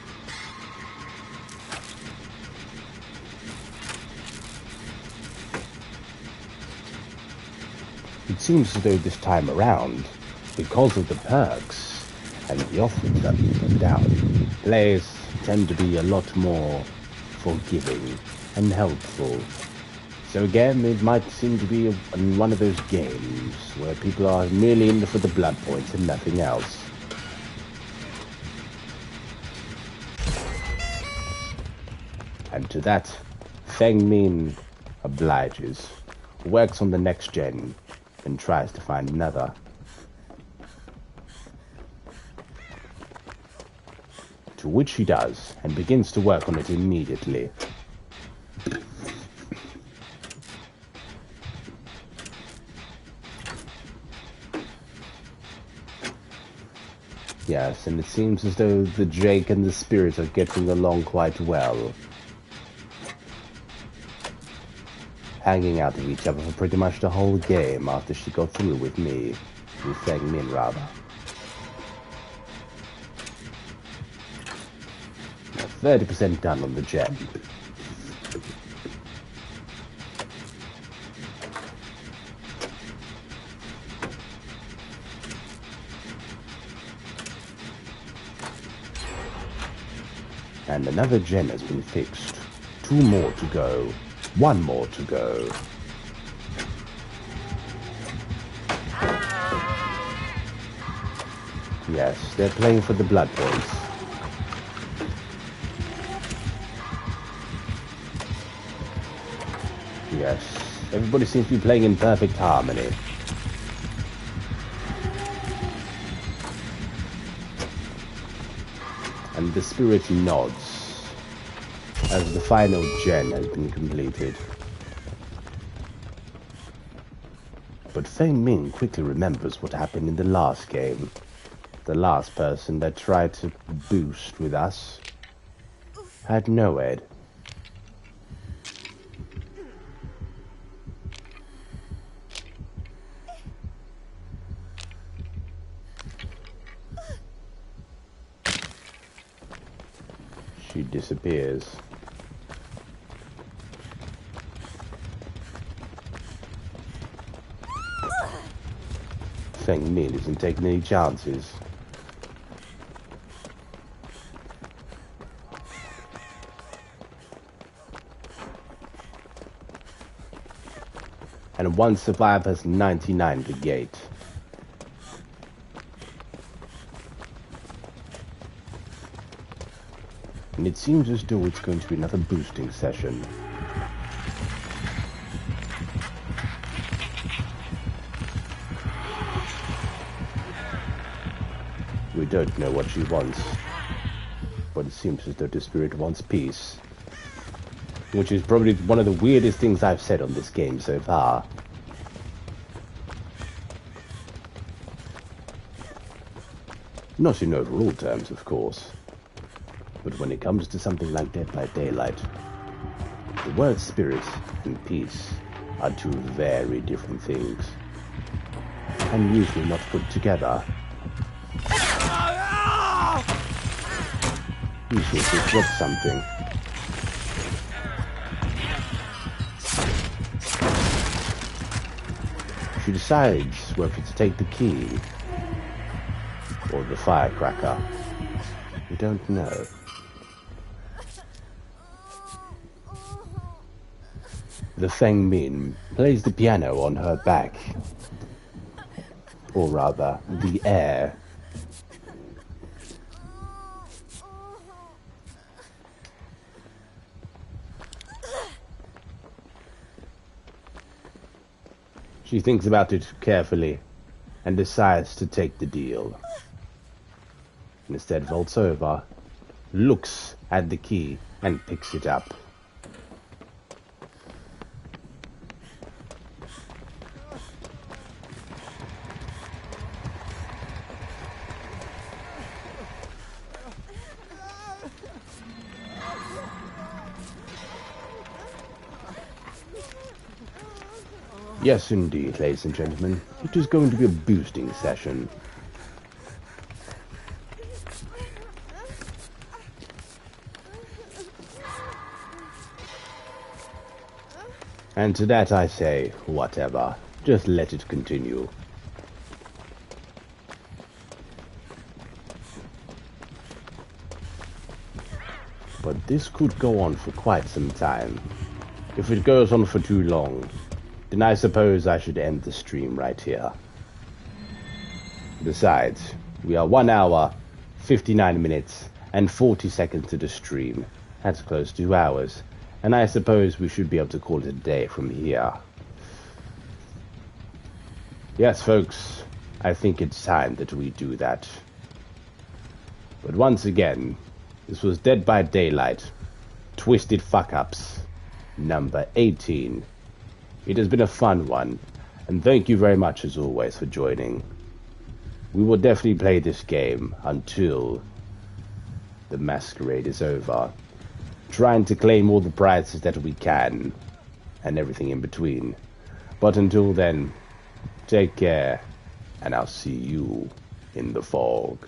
It seems as though this time around, because of the perks and the offers that we put down, players tend to be a lot more forgiving and helpful. So again, it might seem to be one of those games where people are merely in for the blood points and nothing else. And to that, Feng Min obliges, works on the next gen, and tries to find another. To which he does, and begins to work on it immediately. Yes, and it seems as though the Jake and the Spirit are getting along quite well. Hanging out with each other for pretty much the whole game after she got through with me. With Feng Min, rather. 30% done on the gen. And another gen has been fixed. 2 more to go. 1 more to go. Yes, they're playing for the blood points. Yes, everybody seems to be playing in perfect harmony. And the spirit nods as the final gen has been completed. But Feng Ming quickly remembers what happened in the last game. The last person that tried to boost with us had no head. She disappears. Feng Min isn't taking any chances. And one survivor has 99 to gate. And it seems as though it's going to be another boosting session. We don't know what she wants, but it seems as though the spirit wants peace. Which is probably one of the weirdest things I've said on this game so far. Not in overall terms, of course. But when it comes to something like Dead by Daylight, the word spirit and peace are two very different things, and usually not put together. You seem to have dropped something. She decides whether to take the key or the firecracker. We don't know. The Feng Min plays the piano on her back. Or rather, the air. She thinks about it carefully and decides to take the deal. Instead vaults over, looks at the key and picks it up. Yes, indeed, ladies and gentlemen. It is going to be a boosting session. And to that I say, whatever. Just let it continue. But this could go on for quite some time. If it goes on for too long, then I suppose I should end the stream right here. Besides, we are 1 hour, 59 minutes, and 40 seconds to the stream. That's close to 2 hours. And I suppose we should be able to call it a day from here. Yes, folks, I think it's time that we do that. But once again, this was Dead by Daylight, Twisted Fuck-Ups, number 18. It has been a fun one, and thank you very much as always for joining. We will definitely play this game until the masquerade is over, trying to claim all the prizes that we can, and everything in between. But until then, take care, and I'll see you in the fog.